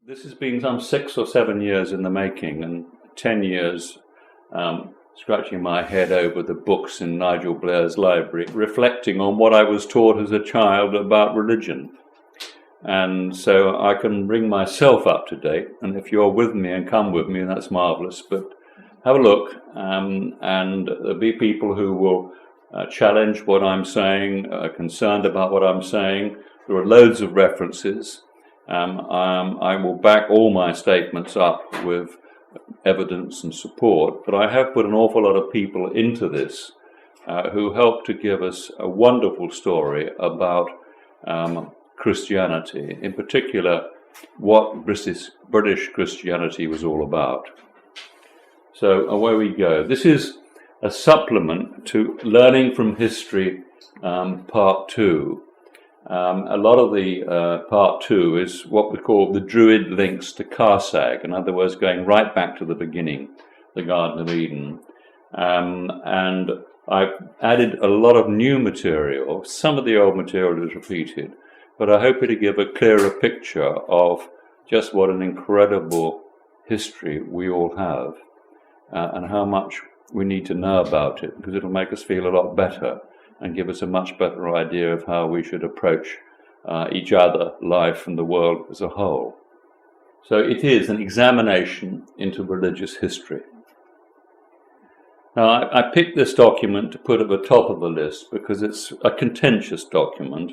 This has been some 6 or 7 years in the making, and 10 years scratching my head over the books in Nigel Blair's library, reflecting on what I was taught as a child about religion. And so I can bring myself up to date, and if you're with me and come with me, that's marvellous. But have a look, and there'll be people who will challenge what I'm saying, concerned about what I'm saying. There are loads of references. I will back all my statements up with evidence and support, but I have put an awful lot of people into this who help to give us a wonderful story about Christianity, in particular what British Christianity was all about. So away we go. This is a supplement to Learning from History Part 2. A lot of the Part 2 is what we call the Druid links to Karsag, in other words, going right back to the beginning, the Garden of Eden. And I've added a lot of new material. Some of the old material is repeated, but I hope to give a clearer picture of just what an incredible history we all have, and how much we need to know about it, because it'll make us feel a lot better and give us a much better idea of how we should approach each other, life, and the world as a whole. So it is an examination into religious history. Now, I picked this document to put at the top of the list because it's a contentious document,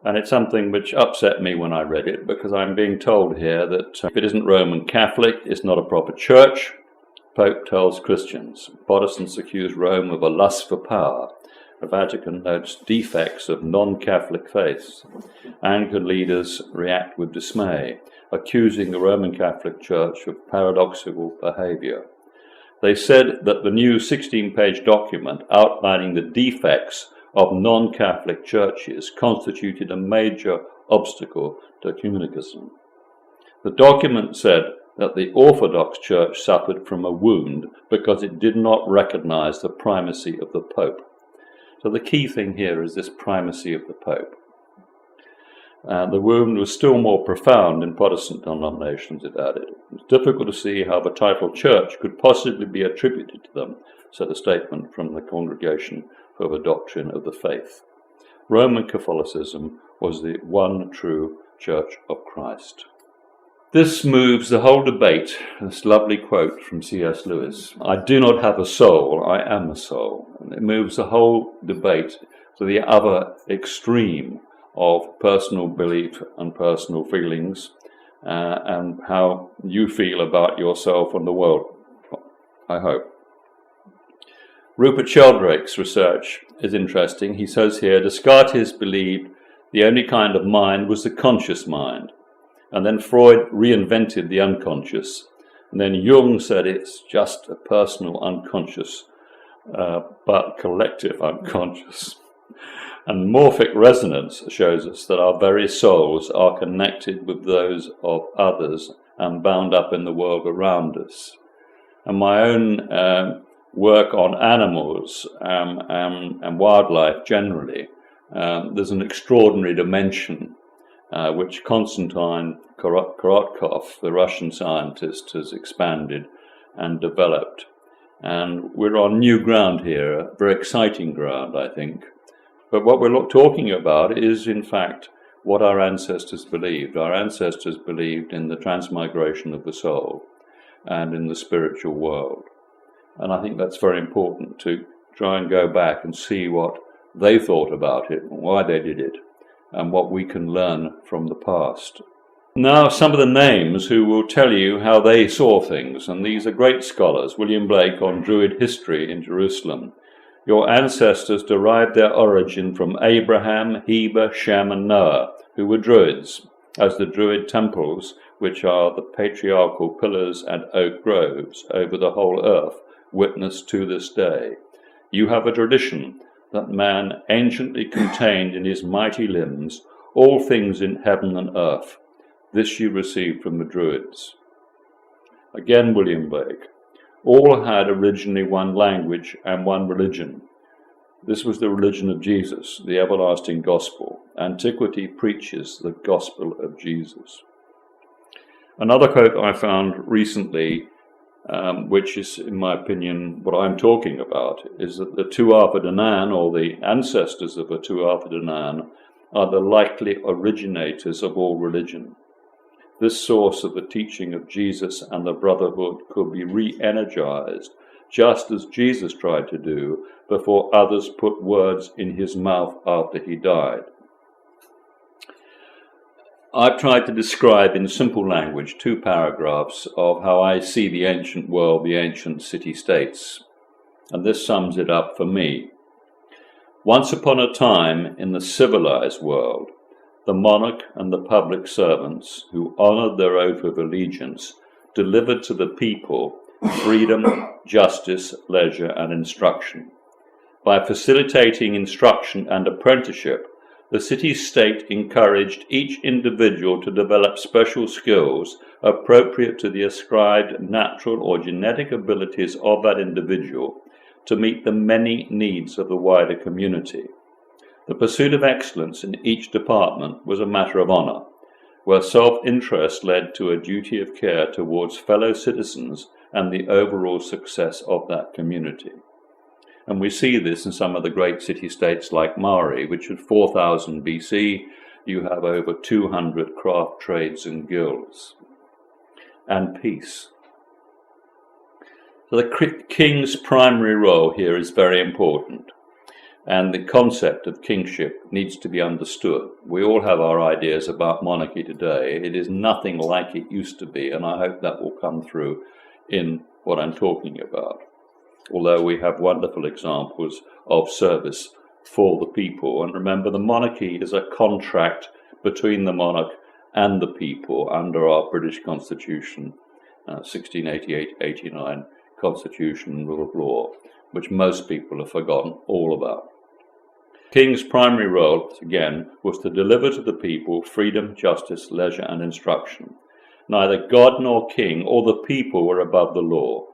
and it's something which upset me when I read it, because I'm being told here that if it isn't Roman Catholic, it's not a proper church. Pope tells Christians. Protestants accuse Rome of a lust for power. The Vatican notes defects of non-Catholic faiths. Anglican leaders react with dismay, accusing the Roman Catholic Church of paradoxical behavior. They said that the new 16-page document outlining the defects of non-Catholic churches constituted a major obstacle to ecumenism. The document said that the Orthodox Church suffered from a wound because it did not recognize the primacy of the Pope. So the key thing here is this primacy of the Pope. The wound was still more profound in Protestant denominations, it added. It's difficult to see how the title church could possibly be attributed to them, said a statement from the Congregation for the Doctrine of the Faith. Roman Catholicism was the one true Church of Christ. This moves the whole debate, this lovely quote from C.S. Lewis, "I do not have a soul, I am a soul." And it moves the whole debate to the other extreme of personal belief and personal feelings, and how you feel about yourself and the world, I hope. Rupert Sheldrake's research is interesting. He says here, Descartes believed the only kind of mind was the conscious mind. And then Freud reinvented the unconscious. And then Jung said it's just a personal unconscious, but collective unconscious. And morphic resonance shows us that our very souls are connected with those of others and bound up in the world around us. And my own work on animals and wildlife generally, there's an extraordinary dimension which Konstantin Korotkov, the Russian scientist, has expanded and developed. And we're on new ground here, very exciting ground, I think. But what we're talking about is, in fact, what our ancestors believed. Our ancestors believed in the transmigration of the soul and in the spiritual world. And I think that's very important to try and go back and see what they thought about it, and why they did it, and what we can learn from the past. Now, some of the names who will tell you how they saw things, and these are great scholars. William Blake on Druid history in Jerusalem. Your ancestors derived their origin from Abraham, Heber, Shem, and Noah, who were Druids, as the Druid temples, which are the patriarchal pillars and oak groves over the whole earth, witness to this day. You have a tradition that man anciently contained in his mighty limbs all things in heaven and earth. This you received from the Druids. Again, William Blake. All had originally one language and one religion. This was the religion of Jesus, the everlasting gospel. Antiquity preaches the gospel of Jesus. Another quote I found recently, which is, in my opinion, what I'm talking about, is that the Tuatha De Nan, or the ancestors of the Tuatha De Nan, are the likely originators of all religion. This source of the teaching of Jesus and the brotherhood could be re-energized, just as Jesus tried to do before others put words in his mouth after he died. I've tried to describe in simple language 2 paragraphs of how I see the ancient world, the ancient city-states, and this sums it up for me. Once upon a time in the civilized world, the monarch and the public servants who honored their oath of allegiance delivered to the people freedom, justice, leisure, and instruction. By facilitating instruction and apprenticeship, the city-state encouraged each individual to develop special skills appropriate to the ascribed natural or genetic abilities of that individual to meet the many needs of the wider community. The pursuit of excellence in each department was a matter of honor, where self-interest led to a duty of care towards fellow citizens and the overall success of that community. And we see this in some of the great city-states like Mari, which at 4000 BC, you have over 200 craft trades and guilds. And peace. So the king's primary role here is very important. And the concept of kingship needs to be understood. We all have our ideas about monarchy today. It is nothing like it used to be, and I hope that will come through in what I'm talking about. Although we have wonderful examples of service for the people. And remember, the monarchy is a contract between the monarch and the people under our British Constitution, 1688-89 Constitution and Rule of Law, which most people have forgotten all about. King's primary role, again, was to deliver to the people freedom, justice, leisure, and instruction. Neither God nor king or the people were above the law.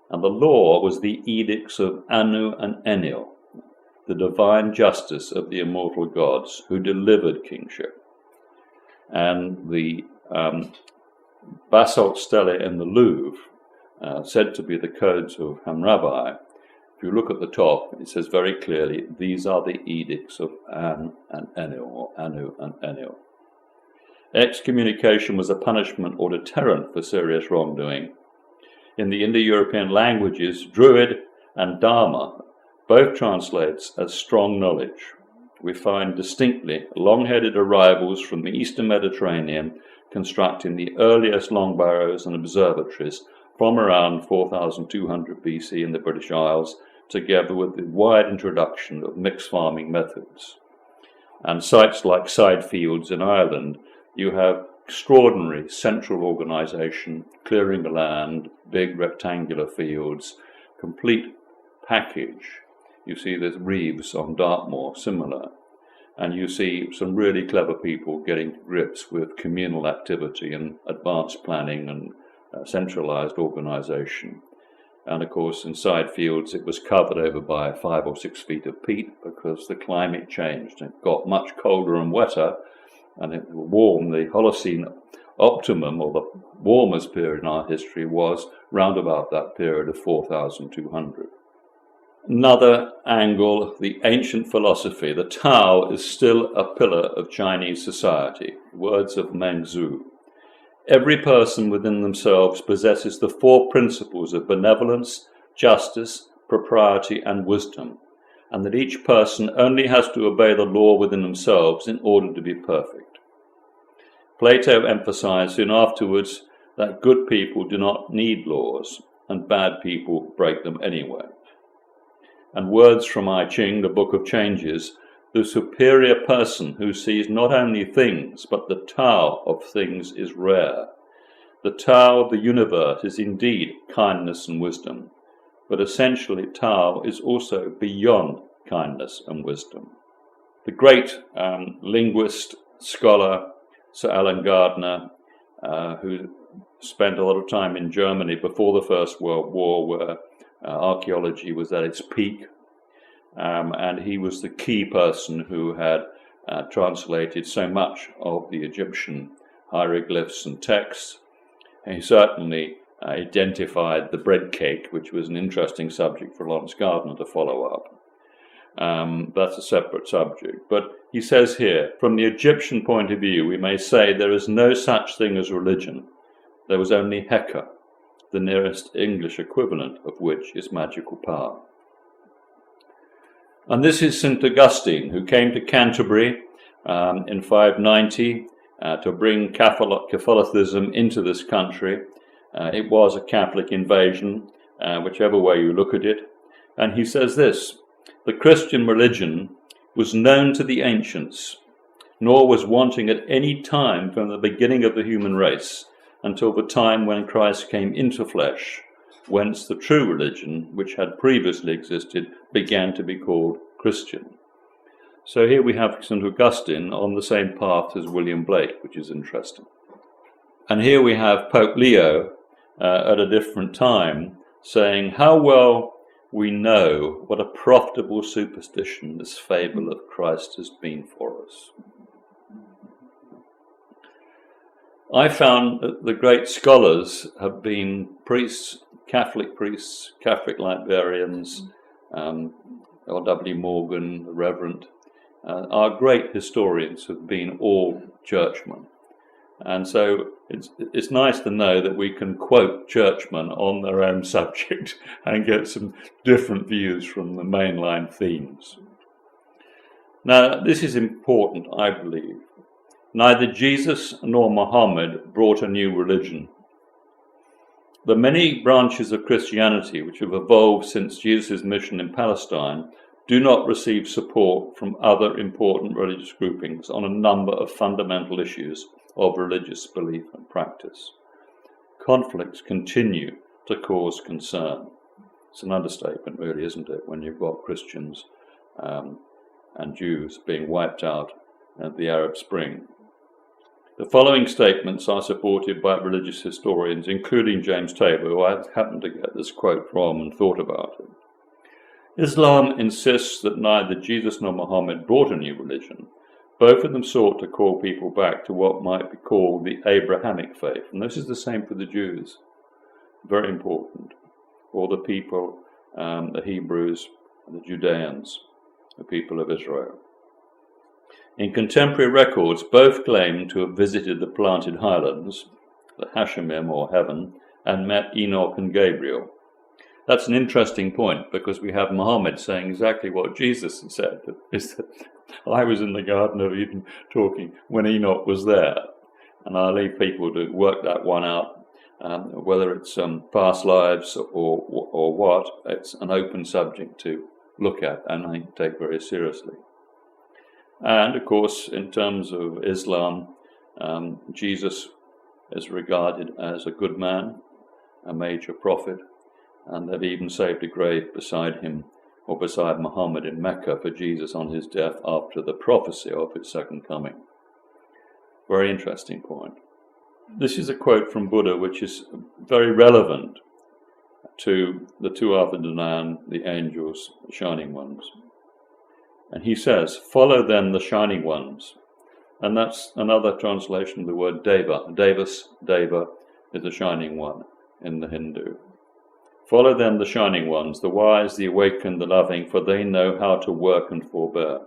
And the law was the edicts of Anu and Enlil, the divine justice of the immortal gods who delivered kingship. And the basalt stele in the Louvre, said to be the codes of Hammurabi, if you look at the top, it says very clearly, these are the edicts of An and Enlil, or Anu and Enlil. Excommunication was a punishment or deterrent for serious wrongdoing. In the Indo-European languages, Druid and Dharma both translates as strong knowledge. We find distinctly long-headed arrivals from the Eastern Mediterranean constructing the earliest long barrows and observatories from around 4200 BC in the British Isles, together with the wide introduction of mixed farming methods. And sites like Sidefields in Ireland, you have extraordinary central organization, clearing the land, big rectangular fields, complete package. You see there's Reeves on Dartmoor, similar. And you see some really clever people getting to grips with communal activity and advanced planning and centralized organization. And of course, in Sidefields, it was covered over by 5 or 6 feet of peat because the climate changed. It got much colder and wetter, and it warmed. The Holocene optimum, or the warmest period in our history, was round about that period of 4200. Another angle, the ancient philosophy. The Tao is still a pillar of Chinese society. Words of Mengzu. Every person within themselves possesses the 4 principles of benevolence, justice, propriety, and wisdom, and that each person only has to obey the law within themselves in order to be perfect. Plato emphasized soon afterwards that good people do not need laws, and bad people break them anyway. And words from I Ching, the Book of Changes, the superior person who sees not only things, but the Tao of things is rare. The Tao of the universe is indeed kindness and wisdom, but essentially Tao is also beyond kindness and wisdom. The great linguist, scholar, Sir Alan Gardner, who spent a lot of time in Germany before the First World War, where archaeology was at its peak, and he was the key person who had translated so much of the Egyptian hieroglyphs and texts. He certainly identified the bread cake, which was an interesting subject for Lawrence Gardner to follow up. That's a separate subject. But he says here, from the Egyptian point of view, we may say there is no such thing as religion. There was only Heka, the nearest English equivalent of which is magical power. And this is St. Augustine, who came to Canterbury in 590 to bring Catholicism into this country. It was a Catholic invasion, whichever way you look at it. And he says this: the Christian religion was known to the ancients, nor was wanting at any time from the beginning of the human race until the time when Christ came into flesh, whence the true religion, which had previously existed, began to be called Christian. So here we have St. Augustine on the same path as William Blake, which is interesting. And here we have Pope Leo at a different time saying how well we know what a profitable superstition this fable of Christ has been for us. I found that the great scholars have been priests, Catholic librarians, R.W. Morgan, the Reverend. Our great historians have been all churchmen. And so it's nice to know that we can quote churchmen on their own subject and get some different views from the mainline themes. Now, this is important, I believe. Neither Jesus nor Mohammed brought a new religion. The many branches of Christianity which have evolved since Jesus' mission in Palestine do not receive support from other important religious groupings on a number of fundamental issues of religious belief and practice. Conflicts continue to cause concern. It's an understatement, really, isn't it, when you've got Christians and Jews being wiped out at the Arab Spring. The following statements are supported by religious historians, including James Taylor, who I happened to get this quote from and thought about it. Islam insists that neither Jesus nor Mohammed brought a new religion. Both of them sought to call people back to what might be called the Abrahamic faith. And this is the same for the Jews. Very important. Or the people, the Hebrews, and the Judeans, the people of Israel. In contemporary records, both claim to have visited the planted highlands, the Hashemim or heaven, and met Enoch and Gabriel. That's an interesting point, because we have Mohammed saying exactly what Jesus had said, is that I was in the Garden of Eden talking when Enoch was there. And I leave people to work that one out, whether it's past lives or what. It's an open subject to look at and I take very seriously. And of course, in terms of Islam, Jesus is regarded as a good man, a major prophet, and they've even saved a grave beside him or beside Muhammad in Mecca for Jesus on his death after the prophecy of his second coming. Very interesting point. This is a quote from Buddha which is very relevant to the two Avadanan, the angels, the shining ones. And he says, follow then the shining ones. And that's another translation of the word Deva. Devas, Deva, is the shining one in the Hindu. Follow then the shining ones, the wise, the awakened, the loving, for they know how to work and forbear.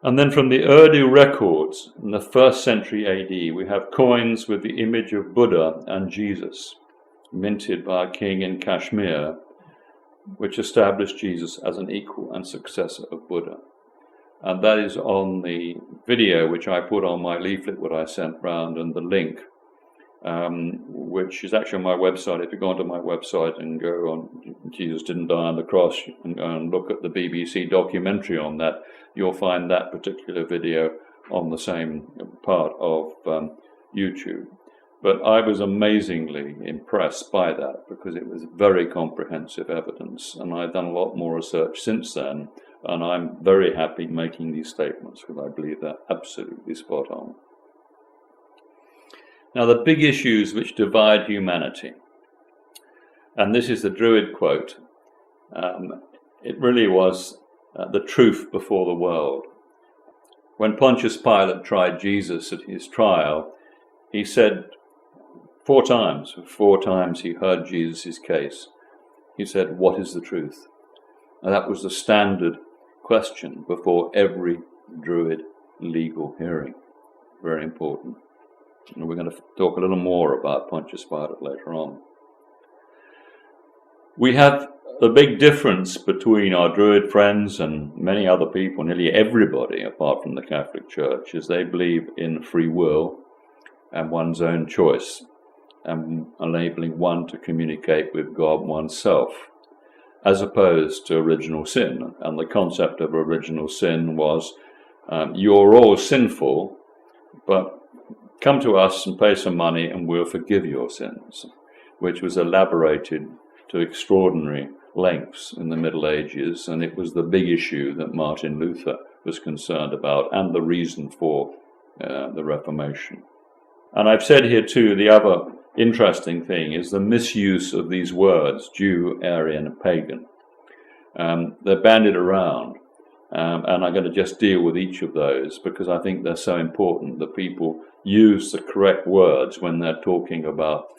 And then from the Urdu records in the 1st century AD, we have coins with the image of Buddha and Jesus, minted by a king in Kashmir, which established Jesus as an equal and successor of Buddha. And that is on the video which I put on my leaflet, what I sent round, and the link, which is actually on my website. If you go onto my website and go on Jesus Didn't Die on the Cross and go and look at the BBC documentary on that, you'll find that particular video on the same part of YouTube. But I was amazingly impressed by that because it was very comprehensive evidence, and I've done a lot more research since then, and I'm very happy making these statements because I believe they're absolutely spot on. Now, the big issues which divide humanity, and this is the Druid quote, it really was the truth before the world. When Pontius Pilate tried Jesus at his trial, he said 4 times he heard Jesus' case. He said, "What is the truth?" And that was the standard question before every Druid legal hearing. Very important. And we're going to talk a little more about Pontius Pilate later on. We have a big difference between our Druid friends and many other people, nearly everybody apart from the Catholic Church, is they believe in free will and one's own choice, and enabling one to communicate with God oneself, as opposed to original sin. And the concept of original sin was, you're all sinful, but come to us and pay some money and we'll forgive your sins, which was elaborated to extraordinary lengths in the Middle Ages, and it was the big issue that Martin Luther was concerned about, and the reason for the Reformation. And I've said here too, the other interesting thing is the misuse of these words, Jew, Aryan, and pagan. They're bandied around, and I'm going to just deal with each of those because I think they're so important that people use the correct words when they're talking about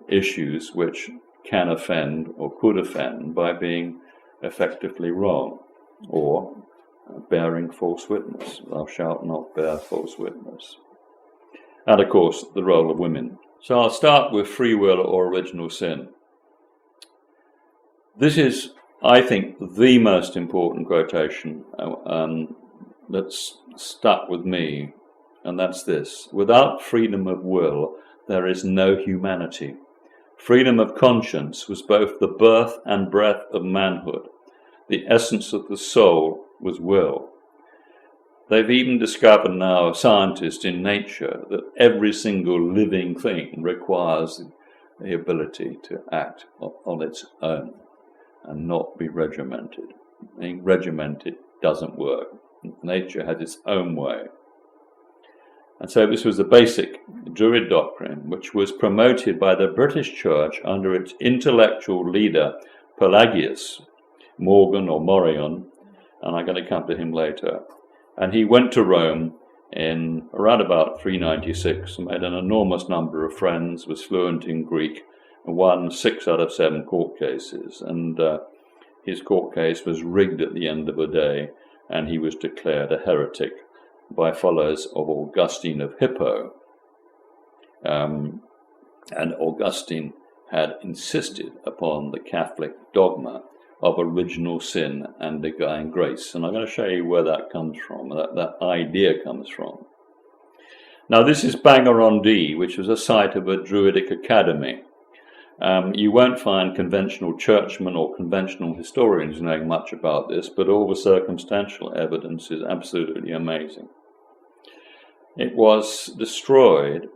issues which can offend or could offend by being effectively wrong, or bearing false witness. Thou shalt not bear false witness. And of course, the role of women. So I'll start with free will or original sin. This is, I think, the most important quotation that's stuck with me, and that's this: without freedom of will, there is no humanity. Freedom of conscience was both the birth and breath of manhood. The essence of the soul was will. They've even discovered now, scientists in nature, that every single living thing requires the ability to act on its own and not be regimented. Being regimented doesn't work. Nature has its own way. And so this was the basic Druid doctrine, which was promoted by the British Church under its intellectual leader, Pelagius, Morgan or Morion, and I'm going to come to him later. And he went to Rome in around about 396 and made an enormous number of friends, was fluent in Greek, and won 6 out of 7 court cases. And his court case was rigged at the end of the day, and he was declared a heretic by followers of Augustine of Hippo. And Augustine had insisted upon the Catholic dogma of original sin and divine grace. And I'm going to show you where that comes from, that idea comes from. Now this is Bangor-on-Dee, which was a site of a Druidic academy. You won't find conventional churchmen or conventional historians knowing much about this, but all the circumstantial evidence is absolutely amazing. It was destroyed,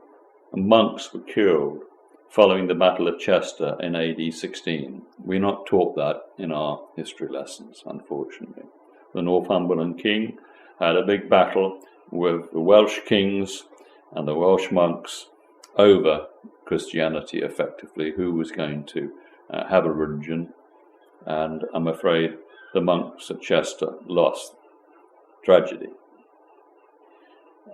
and monks were killed following the Battle of Chester in AD 16. We're not taught that in our history lessons, unfortunately. The Northumberland king had a big battle with the Welsh kings and the Welsh monks over Christianity, effectively, who was going to have a religion, and I'm afraid the monks at Chester lost. Tragedy.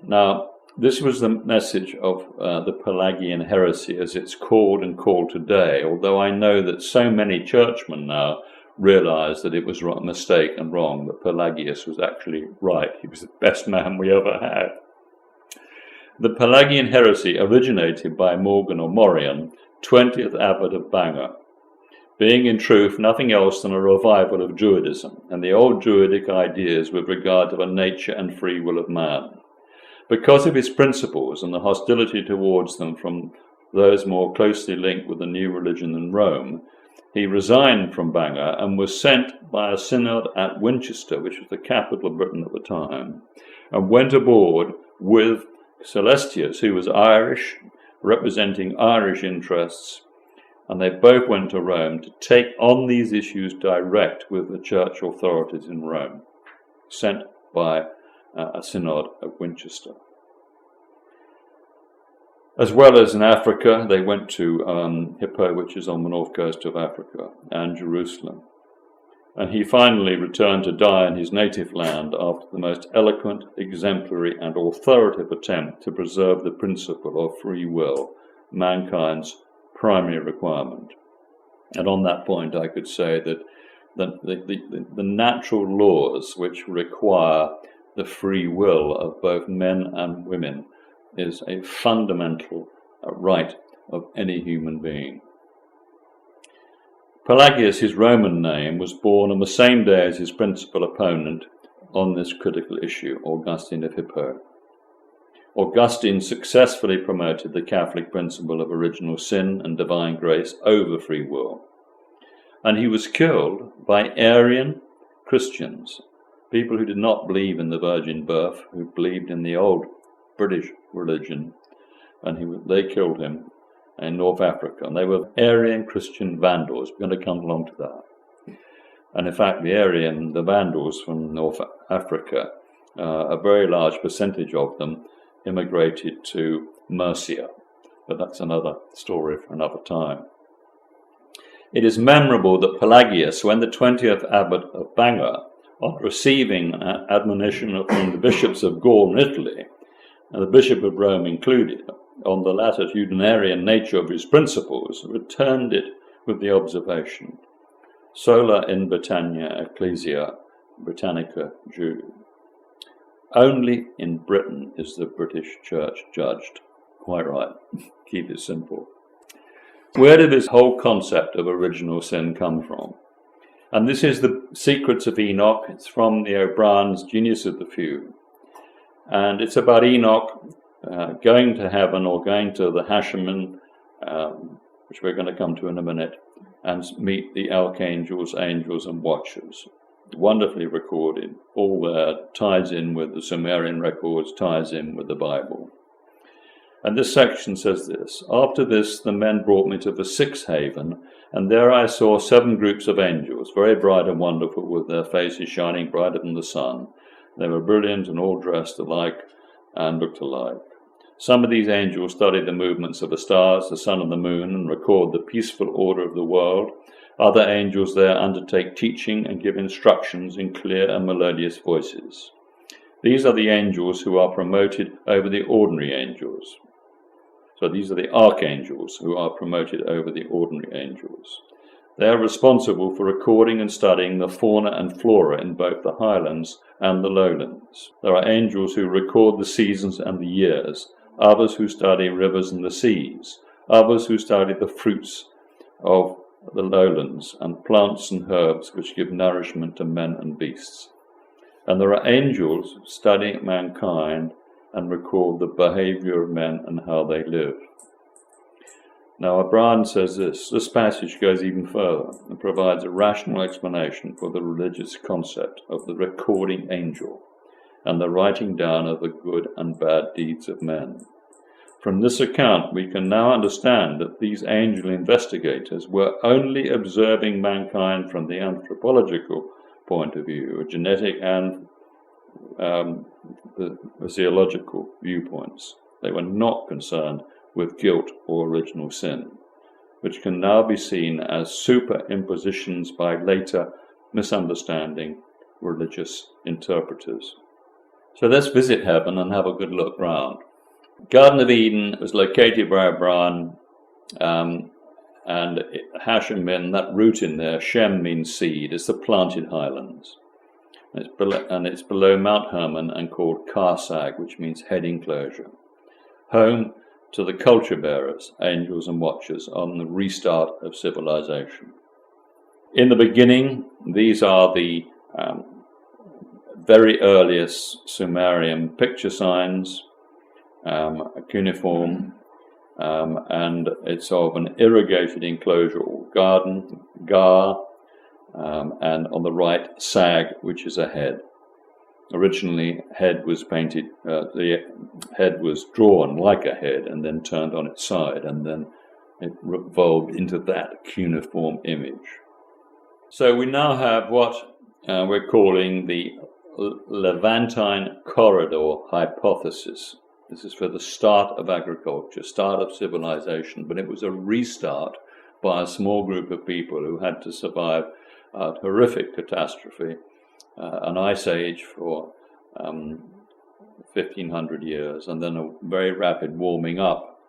Now, this was the message of the Pelagian heresy as it's called and called today, although I know that so many churchmen now realize that it was a mistake and wrong, that Pelagius was actually right. He was the best man we ever had. The Pelagian heresy originated by Morgan or Morion, 20th abbot of Bangor, being in truth nothing else than a revival of Druidism and the old Druidic ideas with regard to the nature and free will of man. Because of his principles and the hostility towards them from those more closely linked with the new religion in Rome, he resigned from Bangor and was sent by a synod at Winchester, which was the capital of Britain at the time, and went aboard with Celestius, who was Irish, representing Irish interests, and they both went to Rome to take on these issues direct with the church authorities in Rome, sent by a synod at Winchester. As well as in Africa, they went to Hippo, which is on the north coast of Africa, and Jerusalem. and he finally returned to die in his native land after the most eloquent, exemplary, and authoritative attempt to preserve the principle of free will, mankind's primary requirement. And on that point, I could say that the natural laws which require the free will of both men and women is a fundamental right of any human being. Pelagius, his Roman name, was born on the same day as his principal opponent on this critical issue, Augustine of Hippo. Augustine successfully promoted the Catholic principle of original sin and divine grace over free will, and he was killed by Arian Christians, people who did not believe in the virgin birth, who believed in the old British religion, and they killed him in North Africa, and they were Arian Christian Vandals. We're going to come along to that. And in fact, the Vandals from North Africa, a very large percentage of them immigrated to Mercia, but that's another story for another time. It is memorable that Pelagius, when the 20th abbot of Bangor, on receiving admonition from the bishops of Gaul and Italy, and the Bishop of Rome included, on the latitudinarian nature of his principles, returned it with the observation, sola in Britannia Ecclesia Britannica Jude. Only in Britain is the British Church judged. Quite right. Keep it simple. Where did this whole concept of original sin come from? And this is the Secrets of Enoch. It's from the O'Brien's Genius of the Few. And it's about Enoch going to heaven, or going to the Hashemin, which we're going to come to in a minute, and meet the archangels, angels, and watchers. Wonderfully recorded. All there ties in with the Sumerian records, ties in with the Bible. And this section says this: After this, the men brought me to the sixth haven, and there I saw 7 groups of angels, very bright and wonderful, with their faces shining brighter than the sun. They were brilliant and all dressed alike and looked alike. Some of these angels study the movements of the stars, the sun and the moon, and record the peaceful order of the world. Other angels there undertake teaching and give instructions in clear and melodious voices. These are the angels who are promoted over the ordinary angels. So these are the archangels who are promoted over the ordinary angels. They are responsible for recording and studying the fauna and flora in both the highlands and the lowlands. There are angels who record the seasons and the years, others who study rivers and the seas, others who study the fruits of the lowlands and plants and herbs which give nourishment to men and beasts. And there are angels who study mankind and record the behavior of men and how they live. Now, O'Brien says this passage goes even further and provides a rational explanation for the religious concept of the recording angel and the writing down of the good and bad deeds of men. From this account, we can now understand that these angel investigators were only observing mankind from the anthropological point of view, genetic and the physiological viewpoints. They were not concerned with guilt or original sin, which can now be seen as superimpositions by later misunderstanding religious interpreters. So let's visit heaven and have a good look round. Garden of Eden was located by O'Brien, and Hashemin, that root in there, Shem means seed, it's the planted highlands. It's below Mount Hermon and called Karsag, which means head enclosure, home to the culture bearers, angels and watchers, on the restart of civilization. In the beginning, these are the very earliest Sumerian picture signs, cuneiform, and it's of an irrigated enclosure or garden, gar, and on the right, sag, which is a head. Originally, head was painted, the head was drawn like a head and then turned on its side, and then it revolved into that cuneiform image. So we now have what we're calling the Levantine corridor hypothesis. This is for the start of agriculture, start of civilization, but it was a restart by a small group of people who had to survive a horrific catastrophe, an ice age for 1,500 years, and then a very rapid warming up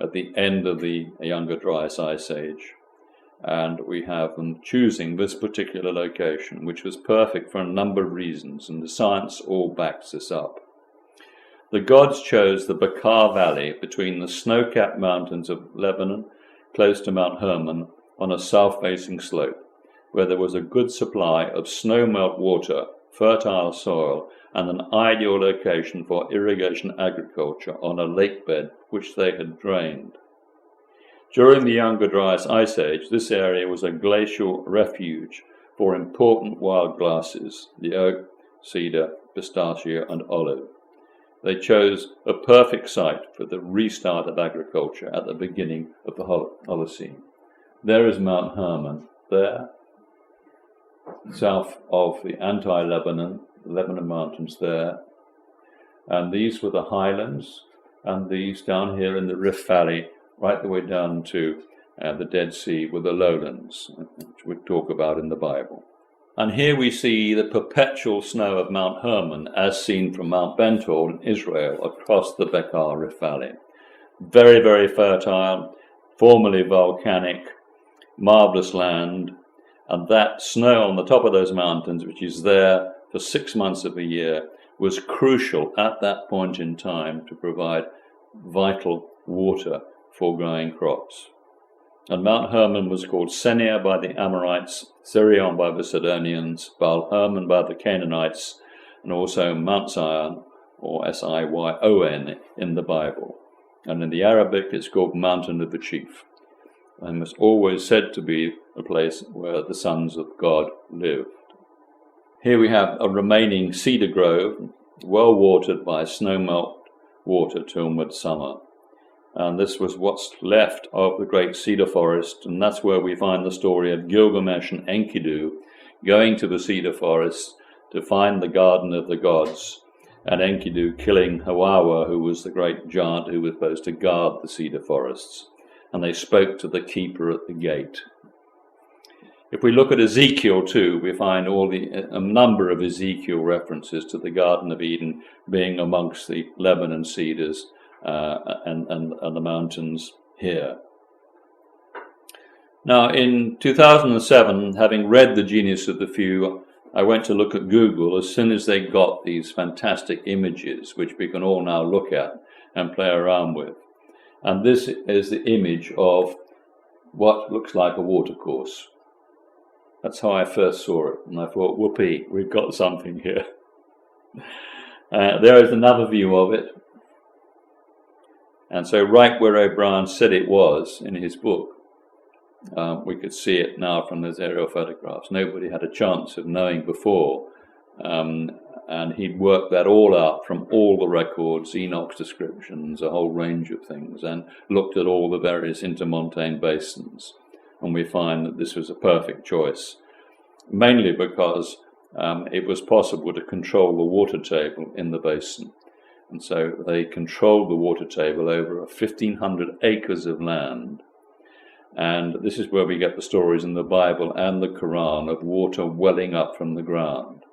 at the end of the Younger Dryas Ice Age. And we have them choosing this particular location, which was perfect for a number of reasons, and the science all backs this up. The gods chose the Bekaa Valley between the snow-capped mountains of Lebanon, close to Mount Hermon, on a south-facing slope, where there was a good supply of snow-melt water, fertile soil, and an ideal location for irrigation agriculture on a lake bed which they had drained. During the Younger Dryas Ice Age, this area was a glacial refuge for important wild grasses, the oak, cedar, pistachio, and olive. They chose a perfect site for the restart of agriculture at the beginning of the Holocene. There is Mount Hermon, there, south of the Lebanon Mountains there. And these were the highlands, and these down here in the Rift Valley, right the way down to the Dead Sea, were the lowlands, which we talk about in the Bible. And here we see the perpetual snow of Mount Hermon as seen from Mount Bentor in Israel across the Bekaa Rift Valley. Very, very fertile, formerly volcanic, marvelous land, and that snow on the top of those mountains, which is there for 6 months of the year, was crucial at that point in time to provide vital water for growing crops. And Mount Hermon was called Senir by the Amorites, Sirion by the Sidonians, Baal Hermon by the Canaanites, and also Mount Zion, or Sion, in the Bible. And in the Arabic it's called Mountain of the Chief, and was always said to be a place where the sons of God lived. Here we have a remaining cedar grove, well watered by snowmelt water till midsummer. And this was what's left of the great cedar forest, and that's where we find the story of Gilgamesh and Enkidu going to the cedar forest to find the garden of the gods, and Enkidu killing Hawawa, who was the great giant who was supposed to guard the cedar forests. And they spoke to the keeper at the gate. If we look at Ezekiel too, we find a number of Ezekiel references to the Garden of Eden being amongst the Lebanon cedars and the mountains here. Now, in 2007, having read The Genius of the Few, I went to look at Google as soon as they got these fantastic images, which we can all now look at and play around with. And this is the image of what looks like a watercourse. That's how I first saw it, and I thought, whoopee, we've got something here. There is another view of it. And so right where O'Brien said it was in his book, we could see it now from those aerial photographs. Nobody had a chance of knowing before. And he'd worked that all out from all the records, Enoch's descriptions, a whole range of things, and looked at all the various intermontane basins. And we find that this was a perfect choice, mainly because it was possible to control the water table in the basin. And so they controlled the water table over 1,500 acres of land. And this is where we get the stories in the Bible and the Quran of water welling up from the ground.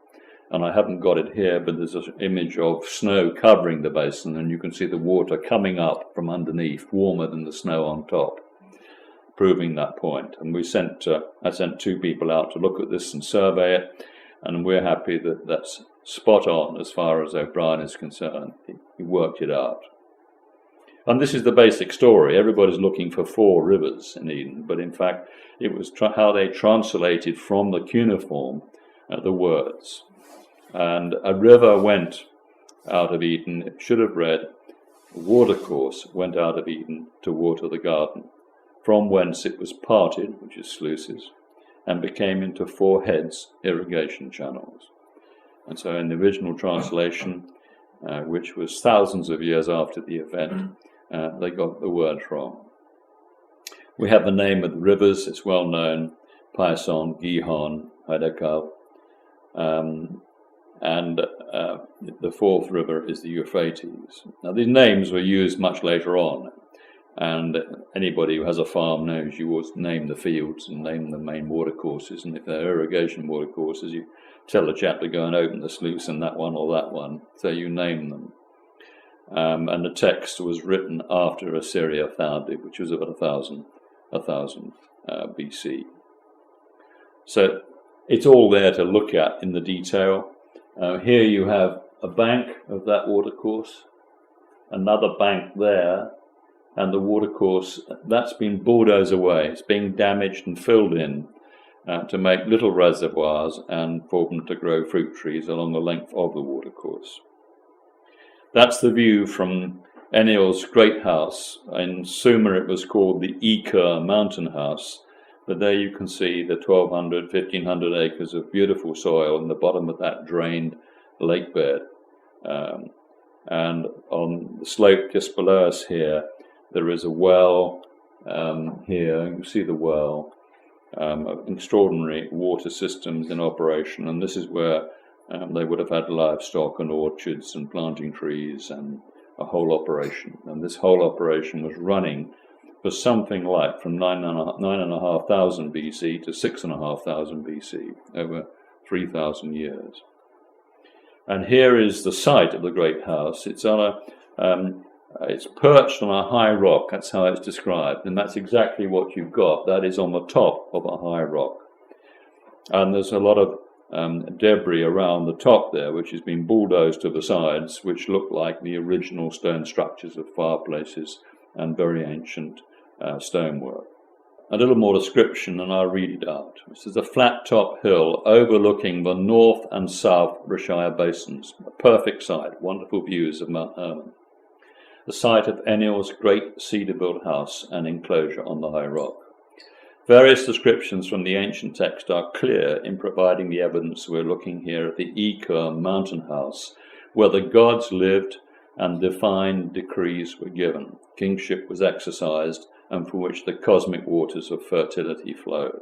And I haven't got it here, but there's an image of snow covering the basin, and you can see the water coming up from underneath, warmer than the snow on top, proving that point. And I sent 2 people out to look at this and survey it, and we're happy that that's spot on as far as O'Brien is concerned. He worked it out. And this is the basic story. Everybody's looking for 4 rivers in Eden, but in fact it was how they translated from the cuneiform the words. And a river went out of Eden. It should have read, a watercourse went out of Eden to water the garden, from whence it was parted, which is sluices, and became into 4 heads, irrigation channels. And so in the original translation, which was thousands of years after the event, they got the word from. We have the name of the rivers. It's well known: Pison, Gihon, Hiddekel. And the 4th river is the Euphrates. Now, these names were used much later on, And anybody who has a farm knows you always name the fields and name the main watercourses. And if they're irrigation watercourses, you tell the chap to go and open the sluice in that one or that one. So you name them. And the text was written after Assyria founded, which was about 1000 BC. So it's all there to look at in the detail. Here you have a bank of that watercourse, another bank there, and the watercourse that's been bulldozed away. It's being damaged and filled in to make little reservoirs and for them to grow fruit trees along the length of the watercourse. That's the view from Enlil's great house. In Sumer it was called the Eker mountain house, but there you can see the 1,200, 1,500 acres of beautiful soil in the bottom of that drained lake bed. And on the slope just below us here, there is a well. Here you see the well, extraordinary water systems in operation, and this is where they would have had livestock and orchards and planting trees and a whole operation. And this whole operation was running for something like from 9,500 BC to 6,500 BC, over 3,000 years. And here is the site of the great house. It's on it's perched on a high rock. That's how it's described, and that's exactly what you've got. That is on the top of a high rock, and there's a lot of debris around the top there, which has been bulldozed to the sides, which look like the original stone structures of fireplaces and very ancient stonework. A little more description, and I'll read it out. This is a flat-top hill overlooking the north and south Rishaya basins. A perfect site, wonderful views of Mount Hermon. The site of Enlil's great cedar-built house and enclosure on the high rock. Various descriptions from the ancient text are clear in providing the evidence we're looking here at the Eker mountain house, where the gods lived and divine decrees were given. Kingship was exercised, and from which the cosmic waters of fertility flowed.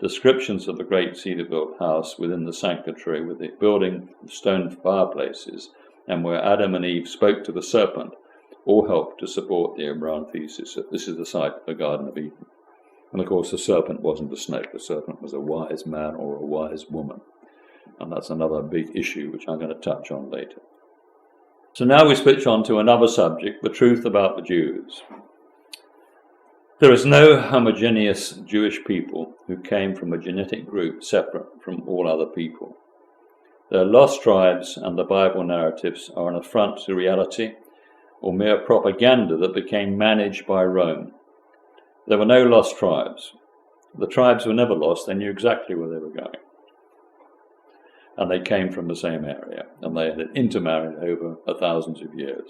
Descriptions of the great cedar-built house within the sanctuary, with the building of stone fireplaces, and where Adam and Eve spoke to the serpent, all help to support the Abraham thesis that this is the site of the Garden of Eden. And of course the serpent wasn't a snake, the serpent was a wise man or a wise woman. And that's another big issue which I'm going to touch on later. So now we switch on to another subject, the truth about the Jews. There is no homogeneous Jewish people who came from a genetic group separate from all other people. Their lost tribes and the Bible narratives are an affront to reality, or mere propaganda that became managed by Rome. There were no lost tribes. The tribes were never lost. They knew exactly where they were going. And they came from the same area, and they had intermarried over thousands of years.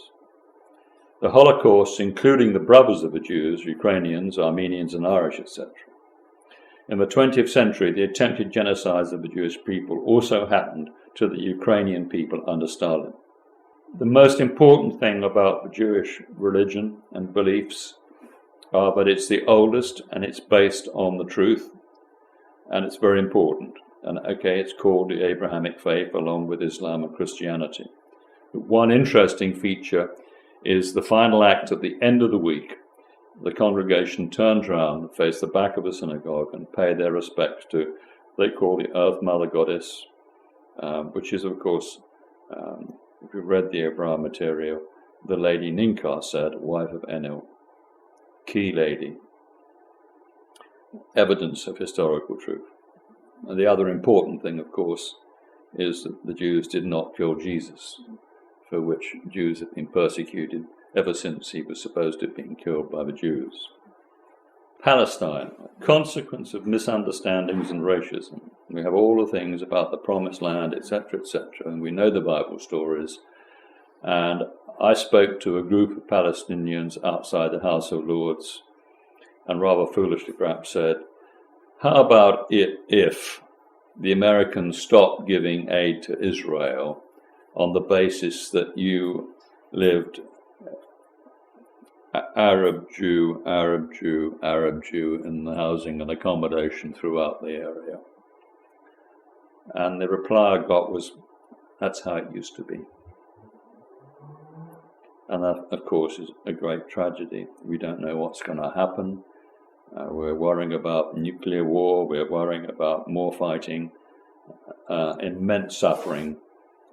The Holocaust, including the brothers of the Jews, Ukrainians, Armenians, and Irish, etc. In the 20th century, the attempted genocides of the Jewish people also happened to the Ukrainian people under Stalin. The most important thing about the Jewish religion and beliefs are that it's the oldest and it's based on the truth, and it's very important. And okay, it's called the Abrahamic faith along with Islam and Christianity. But one interesting feature is the final act at the end of the week. The congregation turns round, face the back of the synagogue, and pay their respects to, they call the Earth Mother Goddess, which is, of course, if you've read the Abraham material, the lady Ninka said, wife of Enlil, key lady, evidence of historical truth. And the other important thing, of course, is that the Jews did not kill Jesus, for which Jews have been persecuted ever since he was supposed to have been killed by the Jews. Palestine, a consequence of misunderstandings and racism. We have all the things about the promised land, etc., etc., and we know the Bible stories. And I spoke to a group of Palestinians outside the House of Lords, and rather foolishly perhaps said, how about it if the Americans stopped giving aid to Israel on the basis that you lived Arab Jew, Arab Jew, Arab Jew in the housing and accommodation throughout the area? And the reply I got was, that's how it used to be. And that, of course, is a great tragedy. We don't know what's going to happen. We're worrying about nuclear war. We're worrying about more fighting, immense suffering.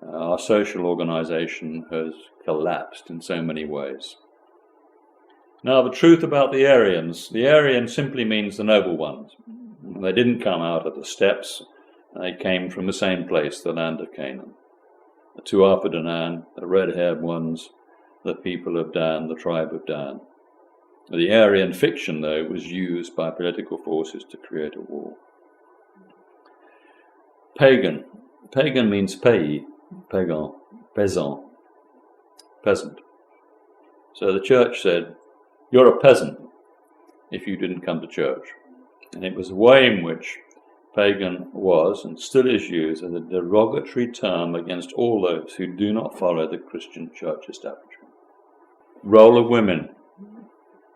Our social organization has collapsed in so many ways. Now, the truth about the Aryans. The Aryan simply means the noble ones. They didn't come out of the steppes. They came from the same place, the land of Canaan. The Tuatha Danann, the red-haired ones, the people of Dan, the tribe of Dan. The Aryan fiction, though, was used by political forces to create a war. Pagan. Pagan means pays, pagan, peasant, peasant. So the church said, you're a peasant if you didn't come to church. And it was a way in which pagan was and still is used as a derogatory term against all those who do not follow the Christian church establishment. Role of women.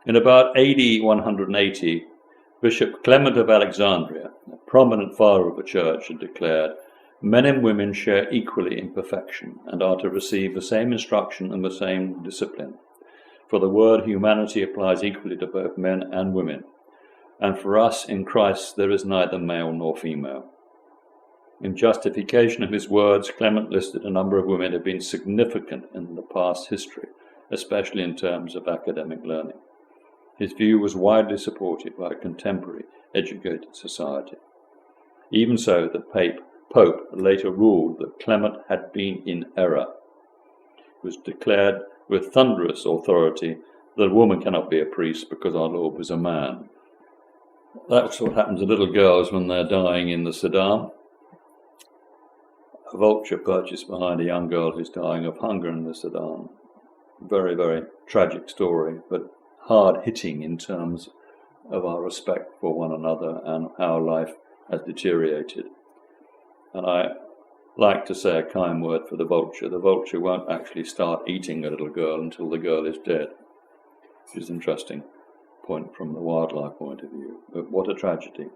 In about AD 180, Bishop Clement of Alexandria, a prominent father of the church, had declared, men and women share equally in perfection and are to receive the same instruction and the same discipline. For the word humanity applies equally to both men and women. And for us in Christ there is neither male nor female. In justification of his words, Clement listed a number of women who have been significant in the past history, especially in terms of academic learning. His view was widely supported by a contemporary, educated society. Even so, the Pope later ruled that Clement had been in error. It was declared with thunderous authority that a woman cannot be a priest because our Lord was a man. That's what happens to little girls when they're dying in the Sudan. A vulture perches behind a young girl who's dying of hunger in the Sudan. Very, very tragic story, but hard-hitting in terms of our respect for one another and how life has deteriorated. And I like to say a kind word for the vulture. The vulture won't actually start eating a little girl until the girl is dead, which is an interesting point from the wildlife point of view. But what a tragedy.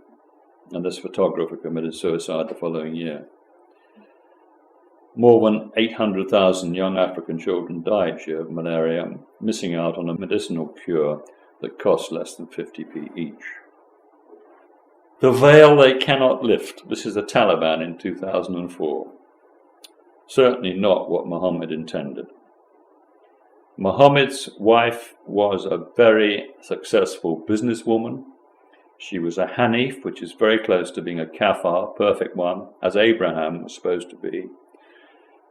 And this photographer committed suicide the following year. More than 800,000 young African children die each year of malaria, missing out on a medicinal cure that costs less than 50p each. The veil they cannot lift. This is the Taliban in 2004. Certainly not what Mohammed intended. Mohammed's wife was a very successful businesswoman. She was a Hanif, which is very close to being a Kafir, perfect one, as Abraham was supposed to be.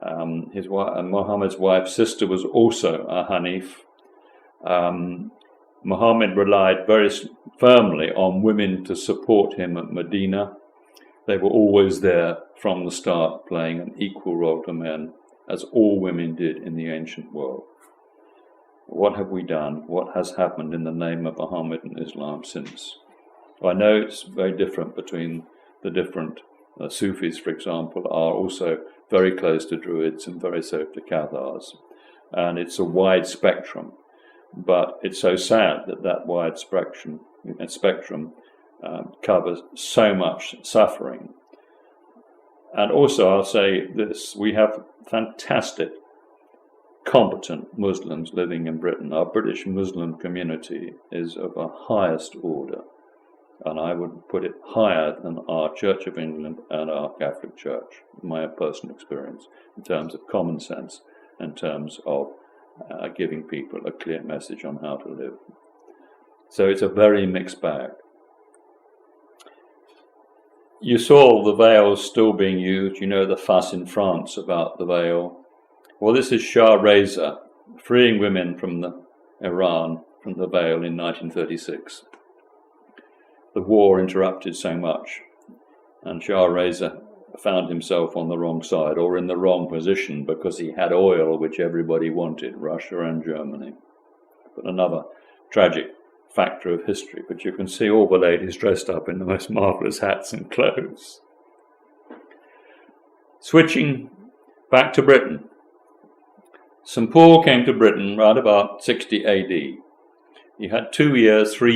Mohammed's wife's sister was also a Hanif. Mohammed relied very firmly on women to support him at Medina. They were always there from the start, playing an equal role to men, as all women did in the ancient world. What have we done? What has happened in the name of Muhammad and Islam since? I know it's very different between the different Sufis, for example, are also very close to Druids and very close to Cathars. And it's a wide spectrum. But it's so sad that that wide spectrum covers so much suffering. And also I'll say this, we have fantastic, competent Muslims living in Britain. Our British Muslim community is of a highest order, and I would put it higher than our Church of England and our Catholic Church, in my personal experience, in terms of common sense, in terms of giving people a clear message on how to live. So it's a very mixed bag. You saw the veils still being used. You know the fuss in France about the veil. Well, this is Shah Reza freeing women from Iran from the veil in 1936. The war interrupted so much, and Shah Reza found himself on the wrong side or in the wrong position because he had oil which everybody wanted, Russia and Germany. But another tragic factor of history, but you can see all the ladies dressed up in the most marvellous hats and clothes. Switching back to Britain. St. Paul came to Britain right about 60 AD. He had 3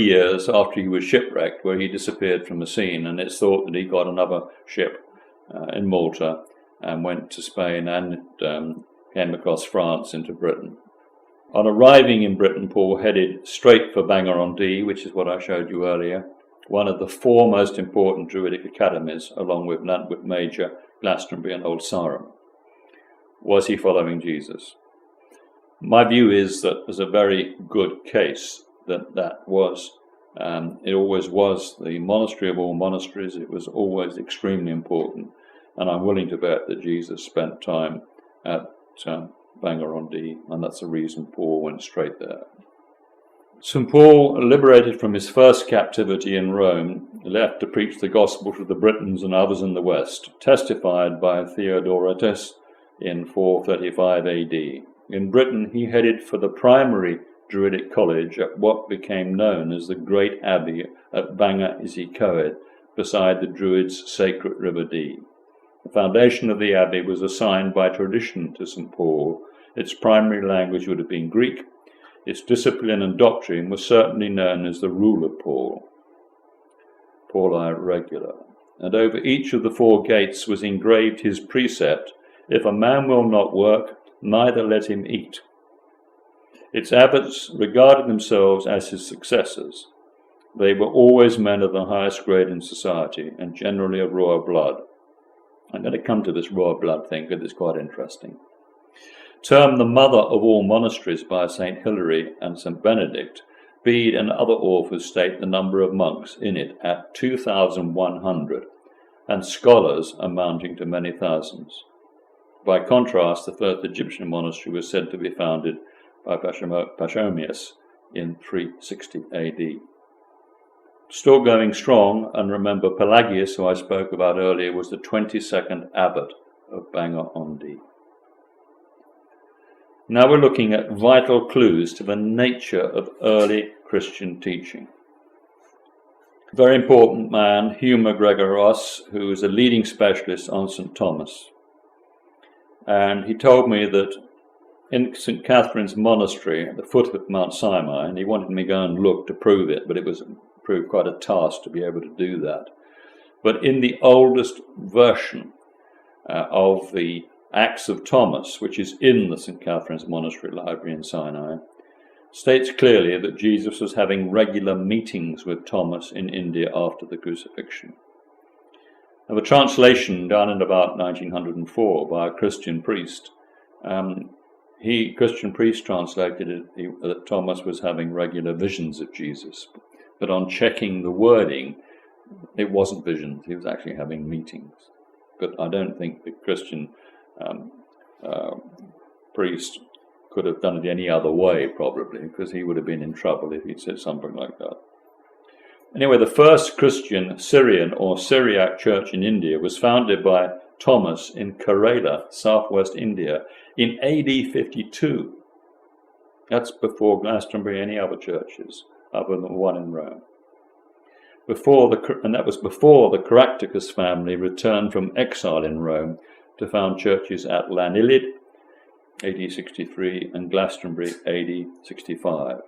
years after he was shipwrecked where he disappeared from the scene, and it's thought that he got another ship in Malta and went to Spain and came across France into Britain. On arriving in Britain, Paul headed straight for Bangor-on-Dee, which is what I showed you earlier, one of the four most important Druidic academies, along with Nantwich Major, Glastonbury and Old Sarum. Was he following Jesus? My view is that there's a very good case that was. It always was the monastery of all monasteries. It was always extremely important. And I'm willing to bet that Jesus spent time at Bangor-on-Dee, and that's the reason Paul went straight there. St. Paul, liberated from his first captivity in Rome, left to preach the gospel to the Britons and others in the West, testified by Theodoratus in 435 AD. In Britain, he headed for the primary Druidic college at what became known as the Great Abbey at Bangor Isi Coed, beside the Druids' sacred River Dee. The foundation of the abbey was assigned by tradition to St. Paul. Its primary language would have been Greek. Its discipline and doctrine was certainly known as the Rule of Paul, Pauli Regula, and over each of the four gates was engraved his precept, "If a man will not work, neither let him eat." Its abbots regarded themselves as his successors. They were always men of the highest grade in society, and generally of royal blood. I'm going to come to this royal blood thing because it's quite interesting. Termed the mother of all monasteries by St. Hilary and St. Benedict, Bede and other authors state the number of monks in it at 2,100, and scholars amounting to many thousands. By contrast, the first Egyptian monastery was said to be founded by Pachomius in 360 AD. Still going strong, and remember Pelagius, who I spoke about earlier, was the 22nd abbot of Bangor-on-Dee. Now we're looking at vital clues to the nature of early Christian teaching. A very important man, Hugh MacGregor Ross, who is a leading specialist on St. Thomas. And he told me that in St. Catherine's Monastery at the foot of Mount Sinai, and he wanted me to go and look to prove it, but it was proved quite a task to be able to do that. But in the oldest version of the Acts of Thomas, which is in the St. Catherine's Monastery Library in Sinai, states clearly that Jesus was having regular meetings with Thomas in India after the crucifixion. Now, the translation done in about 1904 by a Christian priest, Christian priest translated it that Thomas was having regular visions of Jesus, but on checking the wording, it wasn't visions, he was actually having meetings. But I don't think the Christian priest could have done it any other way, probably, because he would have been in trouble if he'd said something like that. Anyway, the first Christian Syrian or Syriac church in India was founded by Thomas in Kerala, southwest India, in AD 52. That's before Glastonbury and any other churches, other than the one in Rome. And that was before the Caractacus family returned from exile in Rome to found churches at Llanillid, AD 63, and Glastonbury, AD 65.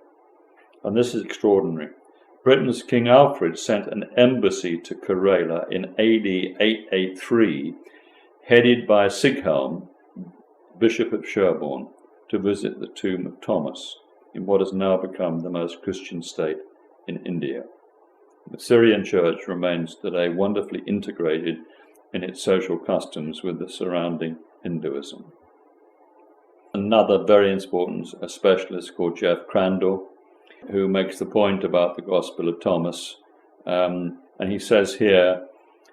And this is extraordinary. Britain's King Alfred sent an embassy to Kerala in AD 883, headed by Sighelm, Bishop of Sherborne, to visit the tomb of Thomas in what has now become the most Christian state in India. The Syrian church remains today wonderfully integrated in its social customs with the surrounding Hinduism. Another very important specialist called Jeff Crandall, who makes the point about the Gospel of Thomas, and he says here,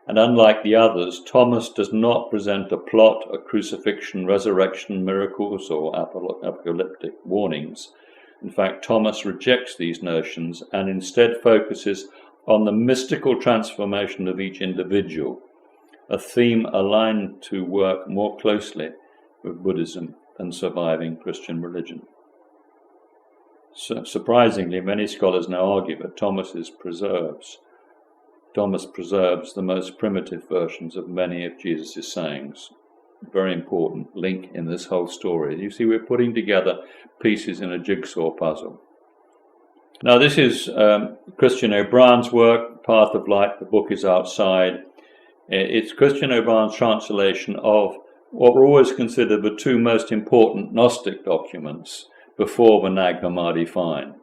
and unlike the others, Thomas does not present a plot, a crucifixion, resurrection, miracles, or apocalyptic warnings. In fact, Thomas rejects these notions and instead focuses on the mystical transformation of each individual, a theme aligned to work more closely with Buddhism than surviving Christian religion. Surprisingly, many scholars now argue that Thomas preserves the most primitive versions of many of Jesus' sayings. Very important link in this whole story. You see, we're putting together pieces in a jigsaw puzzle. Now, this is Christian O'Brien's work, Path of Light. The book is outside. It's Christian O'Brien's translation of what were always considered the two most important Gnostic documents, before the Nag Hammadi find.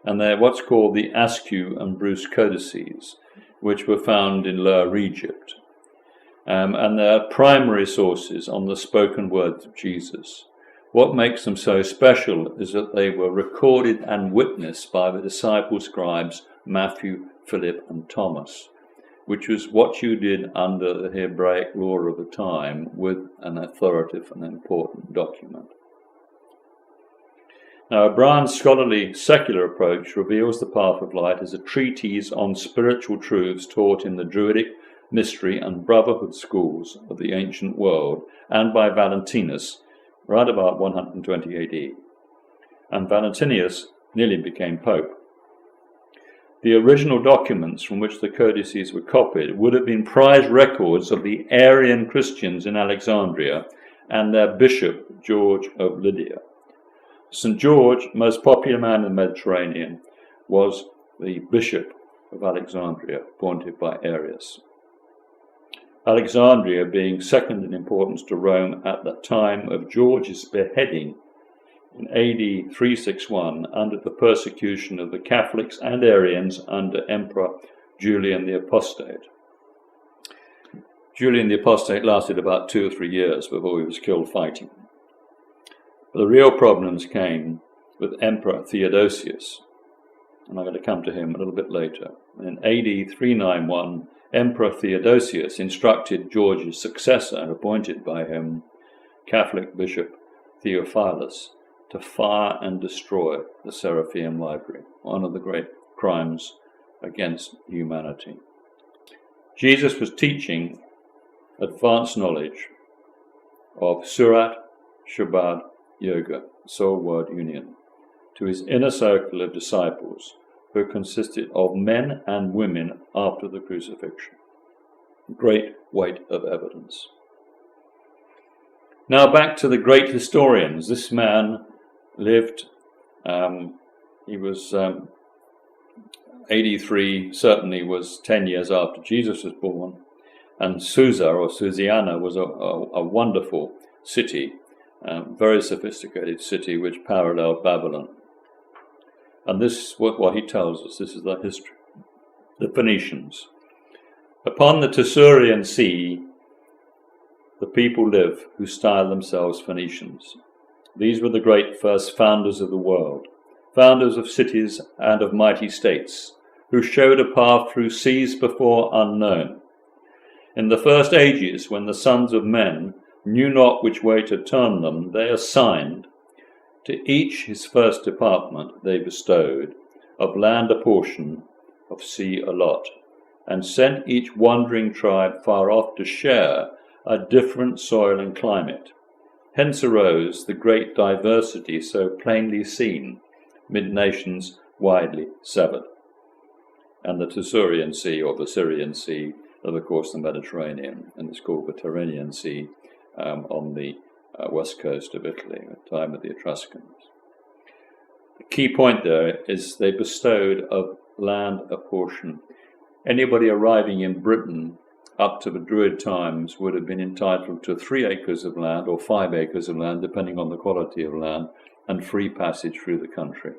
And they're what's called the Askew and Bruce codices, which were found in Lower Egypt. And they're primary sources on the spoken words of Jesus. What makes them so special is that they were recorded and witnessed by the disciple scribes Matthew, Philip, and Thomas, which was what you did under the Hebraic law of the time with an authoritative and important document. Now, O'Brien's scholarly secular approach reveals the path of light as a treatise on spiritual truths taught in the Druidic, mystery, and brotherhood schools of the ancient world, and by Valentinus, right about 120 AD. And Valentinus nearly became pope. The original documents from which the codices were copied would have been prize records of the Arian Christians in Alexandria and their bishop, George of Lydia. St. George, most popular man in the Mediterranean, was the bishop of Alexandria, appointed by Arius. Alexandria being second in importance to Rome at the time of George's beheading in AD 361 under the persecution of the Catholics and Arians under Emperor Julian the Apostate. Julian the Apostate lasted about 2 or 3 years before he was killed fighting. The real problems came with Emperor Theodosius, and I'm going to come to him a little bit later. In AD 391, Emperor Theodosius instructed George's successor, appointed by him, Catholic Bishop Theophilus, to fire and destroy the Seraphim Library, one of the great crimes against humanity. Jesus was teaching advanced knowledge of Surat, Shabbat, Yoga, soul-word union, to his inner circle of disciples, who consisted of men and women after the crucifixion. Great weight of evidence. Now back to the great historians. This man lived, he was 83, certainly was 10 years after Jesus was born, and Susa or Susiana was a wonderful city, very sophisticated city which paralleled Babylon. And this is what he tells us. This is the history. The Phoenicians. Upon the Tessurian Sea, the people live who style themselves Phoenicians. These were the great first founders of the world, founders of cities and of mighty states, who showed a path through seas before unknown. In the first ages, when the sons of men knew not which way to turn them, they assigned to each his first department they bestowed, of land a portion, of sea a lot, and sent each wandering tribe far off to share a different soil and climate. Hence arose the great diversity so plainly seen, mid nations widely severed. And the Tessurian Sea, or the Syrian Sea, is of course the Mediterranean, and it's called the Tyrrhenian Sea on the west coast of Italy at the time of the Etruscans. The key point there is they bestowed of land a portion. Anybody arriving in Britain up to the Druid times would have been entitled to 3 acres of land or 5 acres of land, depending on the quality of land, and free passage through the country.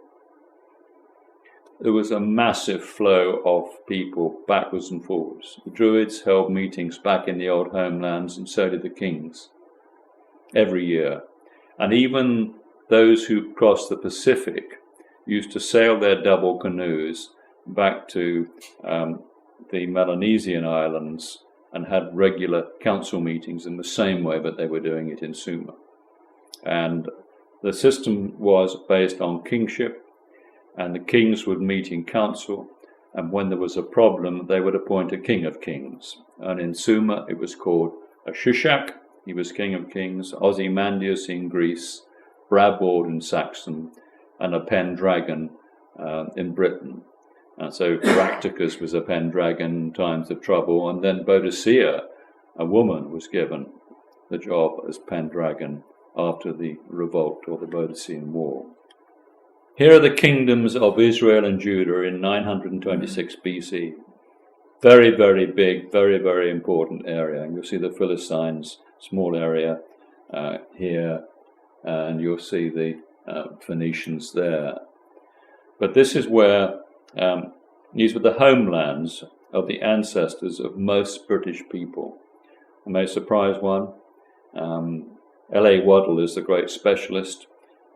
There was a massive flow of people backwards and forwards. The Druids held meetings back in the old homelands, and so did the kings, every year. And even those who crossed the Pacific used to sail their double canoes back to the Melanesian islands and had regular council meetings in the same way that they were doing it in Sumer. And the system was based on kingship, and the kings would meet in council, and when there was a problem, they would appoint a king of kings. And in Sumer, it was called a Shishak, he was king of kings, Ozymandias in Greece, Brabord in Saxon, and a Pendragon in Britain. And so Caractacus was a Pendragon in times of trouble, and then Boadicea, a woman, was given the job as Pendragon after the revolt or the Boadicean War. Here are the kingdoms of Israel and Judah in 926 BC. Very, very big, very, very important area. And you'll see the Philistines, small area here, and you'll see the Phoenicians there. But this is where these were the homelands of the ancestors of most British people. I may surprise one. L.A. Waddell is the great specialist.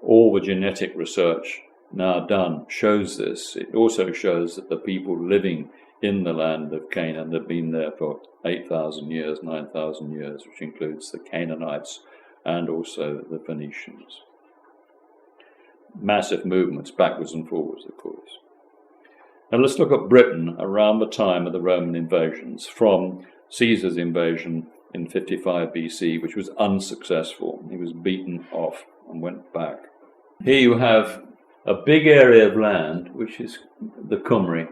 All the genetic research now done shows this. It also shows that the people living in the land of Canaan have been there for 8,000 years, 9,000 years, which includes the Canaanites and also the Phoenicians. Massive movements backwards and forwards, of course. Now let's look at Britain around the time of the Roman invasions, from Caesar's invasion in 55 BC, which was unsuccessful. He was beaten off and went back. Here you have a big area of land, which is the Cymry,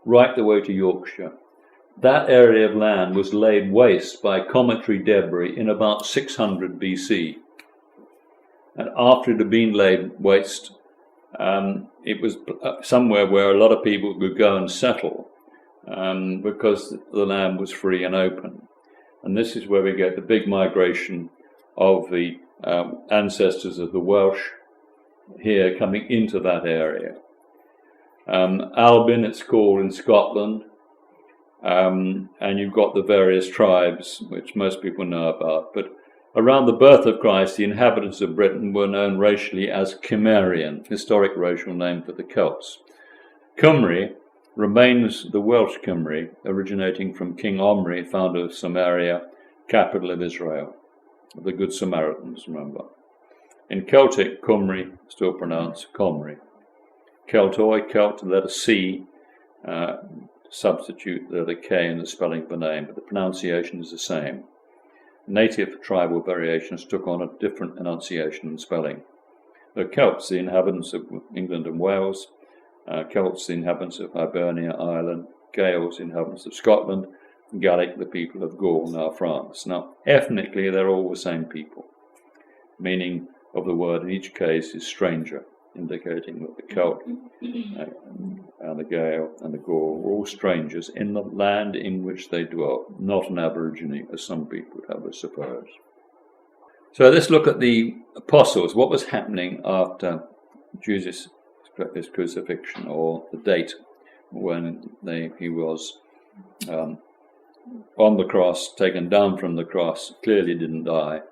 right the way to Yorkshire. That area of land was laid waste by cometary debris in about 600 BC. And after it had been laid waste, it was somewhere where a lot of people could go and settle because the land was free and open. And this is where we get the big migration of the ancestors of the Welsh here coming into that area. Albin, it's called in Scotland, and you've got the various tribes, which most people know about. But around the birth of Christ, the inhabitants of Britain were known racially as Cimmerian, historic racial name for the Celts. Cymry remains the Welsh Cymry, originating from King Omri, founder of Samaria, capital of Israel, the Good Samaritans, remember. In Celtic, Cymry, still pronounced Comry. Celtoi, Celt, letter C, substitute the letter K in the spelling of the name, but the pronunciation is the same. Native tribal variations took on a different enunciation and spelling. The Celts, the inhabitants of England and Wales, Celts, the inhabitants of Hibernia, Ireland, Gaels, the inhabitants of Scotland, Gallic, the people of Gaul, now France. Now, ethnically, they're all the same people. Meaning of the word in each case is stranger, indicating that the Celt and the Gael and the Gaul were all strangers in the land in which they dwelt, not an aborigine, as some people would have us suppose. So let's look at the apostles. What was happening after Jesus' crucifixion, or the date when he was on the cross, taken down from the cross, clearly didn't die.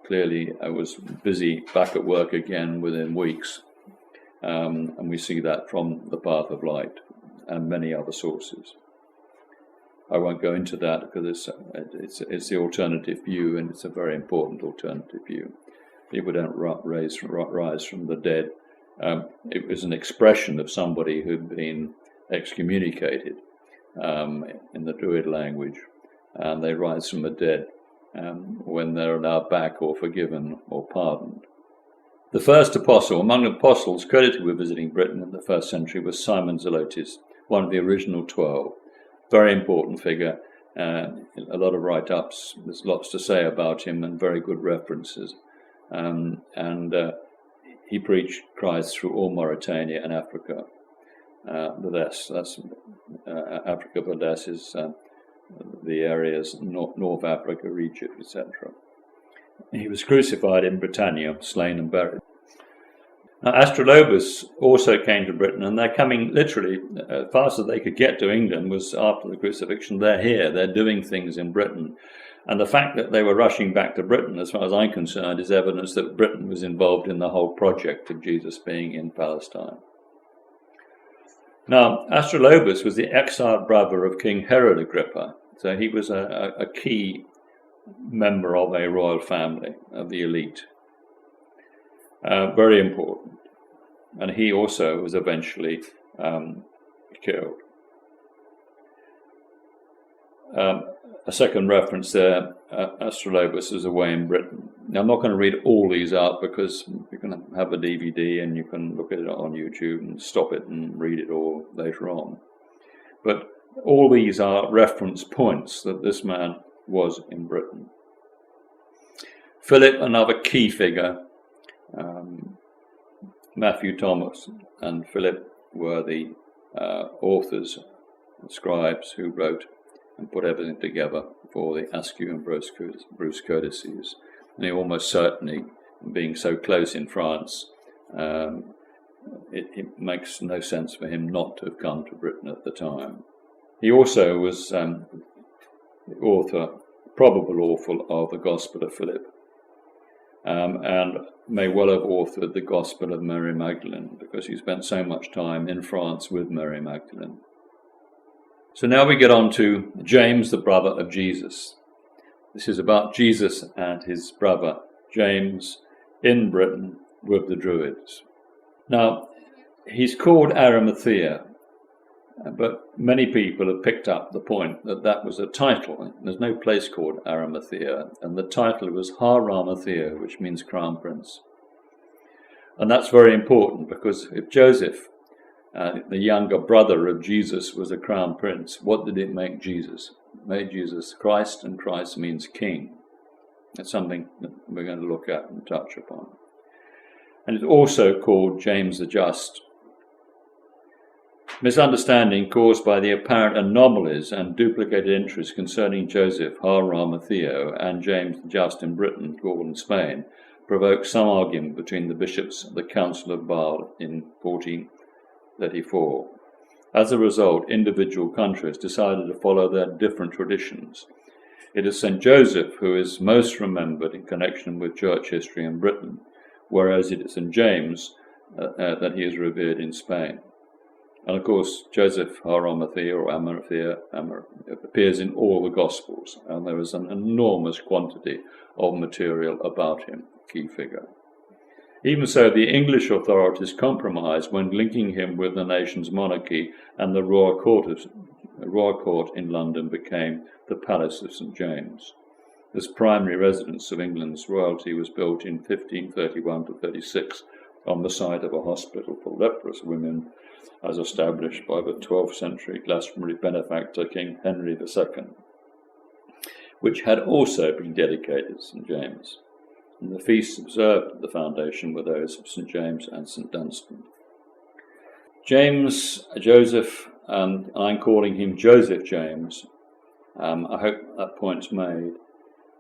Clearly I was busy back at work again within weeks. And we see that from the Path of Light and many other sources. I won't go into that because it's the alternative view, and it's a very important alternative view. People don't rise from the dead. It was an expression of somebody who'd been excommunicated in the Druid language, and they rise from the dead when they're allowed back or forgiven or pardoned. The first apostle, among the apostles credited with visiting Britain in the first century, was Simon Zelotes, one of the original 12. Very important figure, a lot of write-ups, there's lots to say about him and very good references. He preached Christ through all Mauritania and Africa. Africa Gladys is the areas North Africa, Egypt, etc. He was crucified in Britannia, slain and buried. Now, Aristolubus also came to Britain, and they're coming literally as fast as they could get to England was after the crucifixion. They're here, they're doing things in Britain. And the fact that they were rushing back to Britain, as far as I'm concerned, is evidence that Britain was involved in the whole project of Jesus being in Palestine. Now, Aristolubus was the exiled brother of King Herod Agrippa, so he was a key member of a royal family, of the elite. Very important. And he also was eventually killed. A second reference there, Aristolubus is away in Britain. Now, I'm not going to read all these out because you can have a DVD and you can look at it on YouTube and stop it and read it all later on. But all these are reference points that this man was in Britain. Philip, another key figure. Matthew, Thomas, and Philip were the authors and scribes who wrote and put everything together for the Askew and Bruce Codices. And he almost certainly being so close in France, it makes no sense for him not to have come to Britain at the time. He also was the probable author of the Gospel of Philip, and may well have authored the Gospel of Mary Magdalene, because he spent so much time in France with Mary Magdalene. So now we get on to James, the brother of Jesus. This is about Jesus and his brother James in Britain with the Druids. Now, he's called Arimathea, but many people have picked up the point that that was a title. There's no place called Arimathea, and the title was Har-Ramathea, which means crown prince. And that's very important, because if Joseph, the younger brother of Jesus, was a crown prince, what did it make Jesus? It made Jesus Christ, and Christ means king. That's something that we're going to look at and touch upon. And it's also called James the Just. Misunderstanding caused by the apparent anomalies and duplicated interests concerning Joseph, Har-Ramathea, and James the Just in Britain, Gaul and Spain, provoked some argument between the bishops of the Council of Basel in 1434. As a result, individual countries decided to follow their different traditions. It is St. Joseph who is most remembered in connection with church history in Britain, whereas it is St. James that he is revered in Spain. And of course, Joseph Har-Ramathea or Arimathea appears in all the Gospels, and there is an enormous quantity of material about him, key figure. Even so, the English authorities compromised when linking him with the nation's monarchy, and the royal court in London became the Palace of St. James. This primary residence of England's royalty was built in 1531 to 36 on the site of a hospital for leprous women, as established by the 12th century Glastonbury benefactor King Henry II, which had also been dedicated to St. James. And the feasts observed at the foundation were those of St. James and St. Dunstan. James Joseph, I'm calling him Joseph James. I hope that point's made.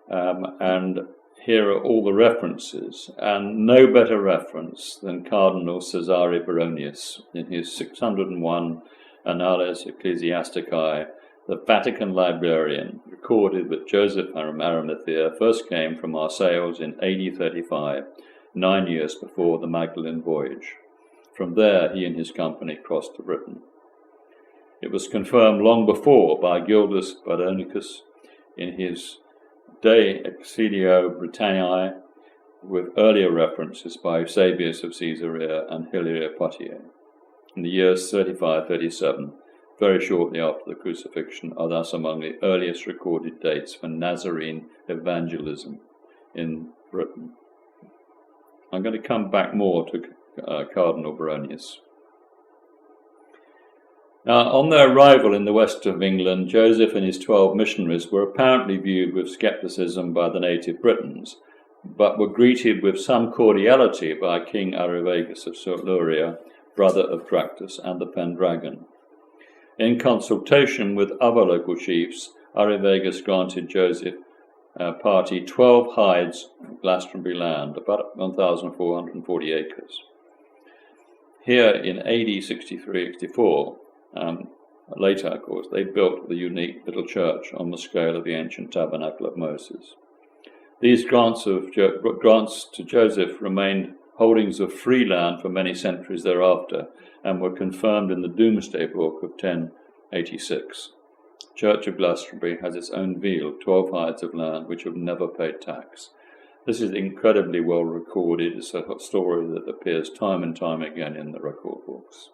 And here are all the references, and no better reference than Cardinal Cesare Baronius in his 601 Annales Ecclesiasticae. The Vatican librarian recorded that Joseph Arimathea first came from Marseilles in AD 35, 9 years before the Magdalene voyage. From there he and his company crossed to Britain. It was confirmed long before by Gildas Bardonicus in his De Exilio Britanniae, with earlier references by Eusebius of Caesarea and Hilaire Poitiers. In the years 35-37, very shortly after the crucifixion, are thus among the earliest recorded dates for Nazarene evangelism in Britain. I'm going to come back more to Cardinal Baronius. Now, on their arrival in the west of England, Joseph and his 12 missionaries were apparently viewed with scepticism by the native Britons, but were greeted with some cordiality by King Arivagus of Siluria, brother of Dractus, and the Pendragon. In consultation with other local chiefs, Arivagus granted Joseph party 12 hides of Glastonbury land, about 1,440 acres. Here in AD 63-64, later, of course, they built the unique little church on the scale of the ancient tabernacle of Moses. These grants to Joseph remained holdings of free land for many centuries thereafter, and were confirmed in the Domesday Book of 1086. Church of Glastonbury has its own veal, 12 hides of land, which have never paid tax. This is incredibly well recorded. It's a story that appears time and time again in the record books.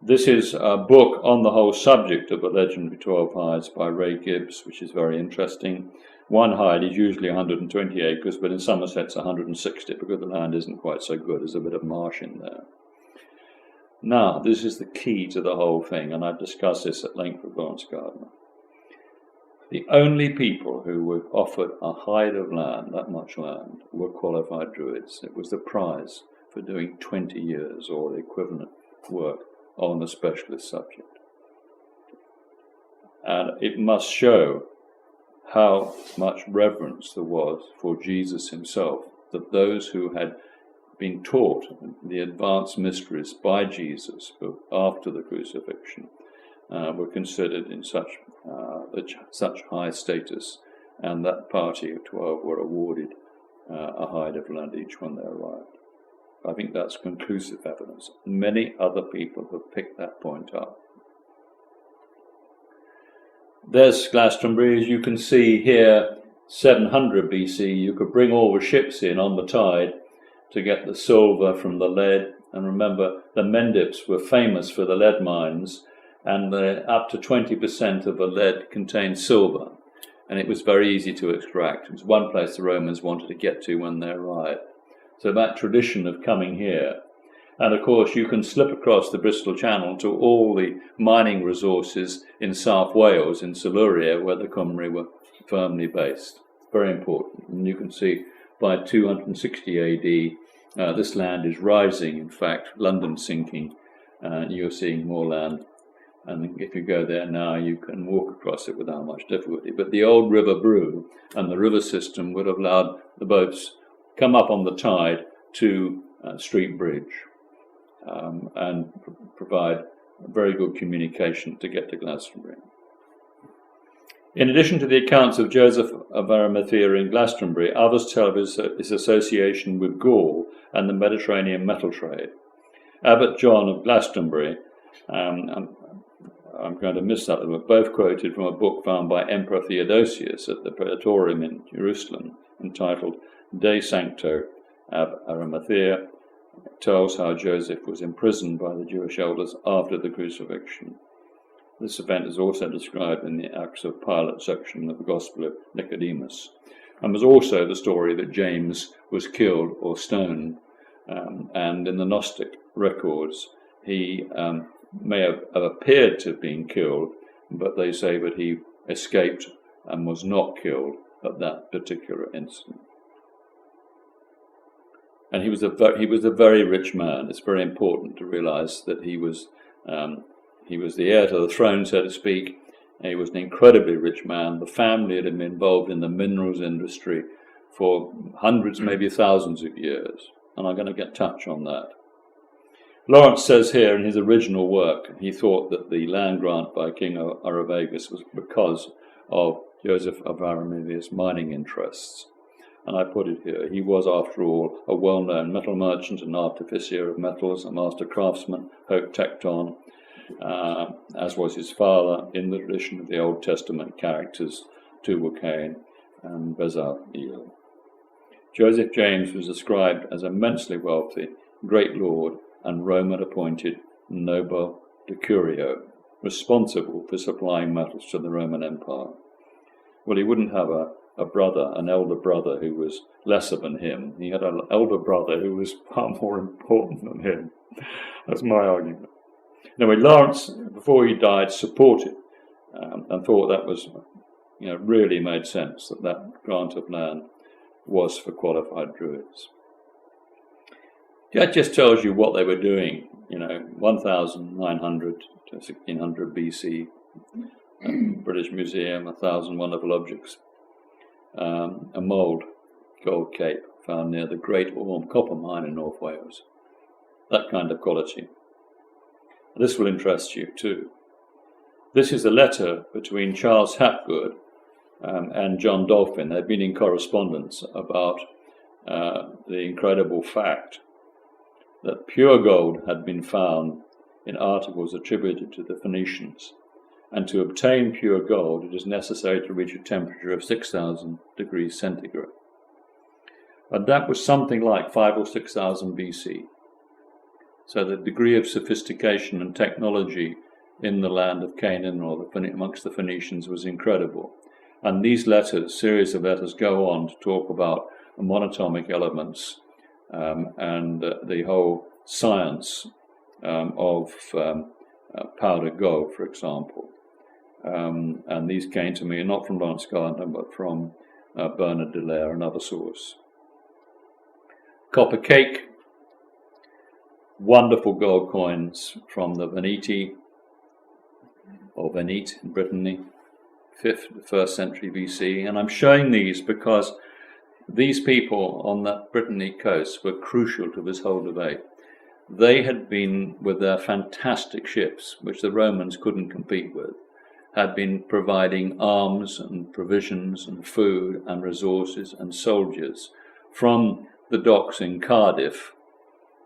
This is a book on the whole subject of the legendary 12 hides by Ray Gibbs, which is very interesting. One hide is usually 120 acres, but in Somerset it's 160 because the land isn't quite so good. There's a bit of marsh in there. Now, this is the key to the whole thing, and I've discussed this at length with Lawrence Gardner. The only people who were offered a hide of land, that much land, were qualified Druids. It was the prize for doing 20 years or the equivalent work on a specialist subject. And it must show how much reverence there was for Jesus himself, that those who had been taught the advanced mysteries by Jesus after the crucifixion were considered in such high status, and that party of 12 were awarded a hide of land each when they arrived. I think that's conclusive evidence. Many other people have picked that point up. There's Glastonbury, as you can see here, 700 BC. You could bring all the ships in on the tide to get the silver from the lead. And remember, the Mendips were famous for the lead mines, and up to 20% of the lead contained silver. And it was very easy to extract. It was one place the Romans wanted to get to when they arrived. So that tradition of coming here. And of course, you can slip across the Bristol Channel to all the mining resources in South Wales, in Siluria, where the Cymry were firmly based. Very important. And you can see by 260 AD, this land is rising. In fact, London's sinking. You're seeing more land. And if you go there now, you can walk across it without much difficulty. But the old River Brue and the river system would have allowed the boats come up on the tide to Street Bridge. And provide very good communication to get to Glastonbury. In addition to the accounts of Joseph of Arimathea in Glastonbury, others tell of his association with Gaul and the Mediterranean metal trade. Abbot John of Glastonbury, I'm going to miss that, but both quoted from a book found by Emperor Theodosius at the Praetorium in Jerusalem, entitled De Sancto ab Arimathea. It tells how Joseph was imprisoned by the Jewish elders after the crucifixion. This event is also described in the Acts of Pilate section of the Gospel of Nicodemus, and was also the story that James was killed or stoned. And in the Gnostic records, he may have appeared to have been killed, but they say that he escaped and was not killed at that particular incident. And he was a very rich man. It's very important to realize that he was the heir to the throne, so to speak. And he was an incredibly rich man. The family had been involved in the minerals industry for hundreds, maybe thousands of years. And I'm going to touch on that. Lawrence says here in his original work, he thought that the land grant by King Aravagus was because of Joseph of Arimathea's mining interests. And I put it here, he was, after all, a well-known metal merchant and artificer of metals, a master craftsman, haute tecton, as was his father, in the tradition of the Old Testament characters Tubal Cain and Bezaleel. Joseph James was described as immensely wealthy, great lord, and Roman-appointed noble decurio, responsible for supplying metals to the Roman Empire. Well, he wouldn't have an elder brother who was lesser than him. He had an elder brother who was far more important than him. That's my argument. Anyway, Lawrence, before he died, supported and thought that was, really made sense, that grant of land was for qualified Druids. That just tells you what they were doing, 1900 to 1600 BC, British Museum, 1,000 wonderful objects. A mould gold cape found near the Great Orme copper mine in North Wales. That kind of quality. This will interest you too. This is a letter between Charles Hapgood and John Dolphin. They've been in correspondence about the incredible fact that pure gold had been found in articles attributed to the Phoenicians. And to obtain pure gold, it is necessary to reach a temperature of 6,000 degrees centigrade. And that was something like 5,000 or 6,000 BC. So the degree of sophistication and technology in the land of Canaan or amongst the Phoenicians was incredible. And these series of letters, go on to talk about monatomic elements and the whole science of powdered gold, for example. And these came to me not from Lawrence Gardner, but from Bernard de Laire, another source. Copper cake, wonderful gold coins from the Veneti, or Venete in Brittany, 5th, 1st century BC. And I'm showing these because these people on that Brittany coast were crucial to this whole debate. They had been, with their fantastic ships, which the Romans couldn't compete with, had been providing arms and provisions and food and resources and soldiers from the docks in Cardiff,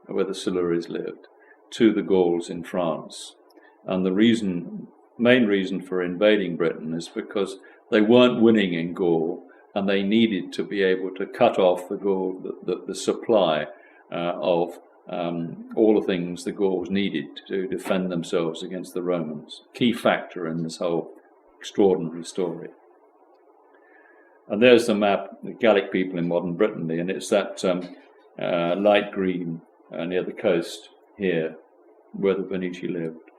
where the Silures lived, to the Gauls in France. And the main reason for invading Britain is because they weren't winning in Gaul, and they needed to be able to cut off the supply of all the things the Gauls needed to defend themselves against the Romans. Key factor in this whole extraordinary story. And there's the map, the Gallic people in modern Brittany, and it's that light green near the coast here, where the Veneti lived.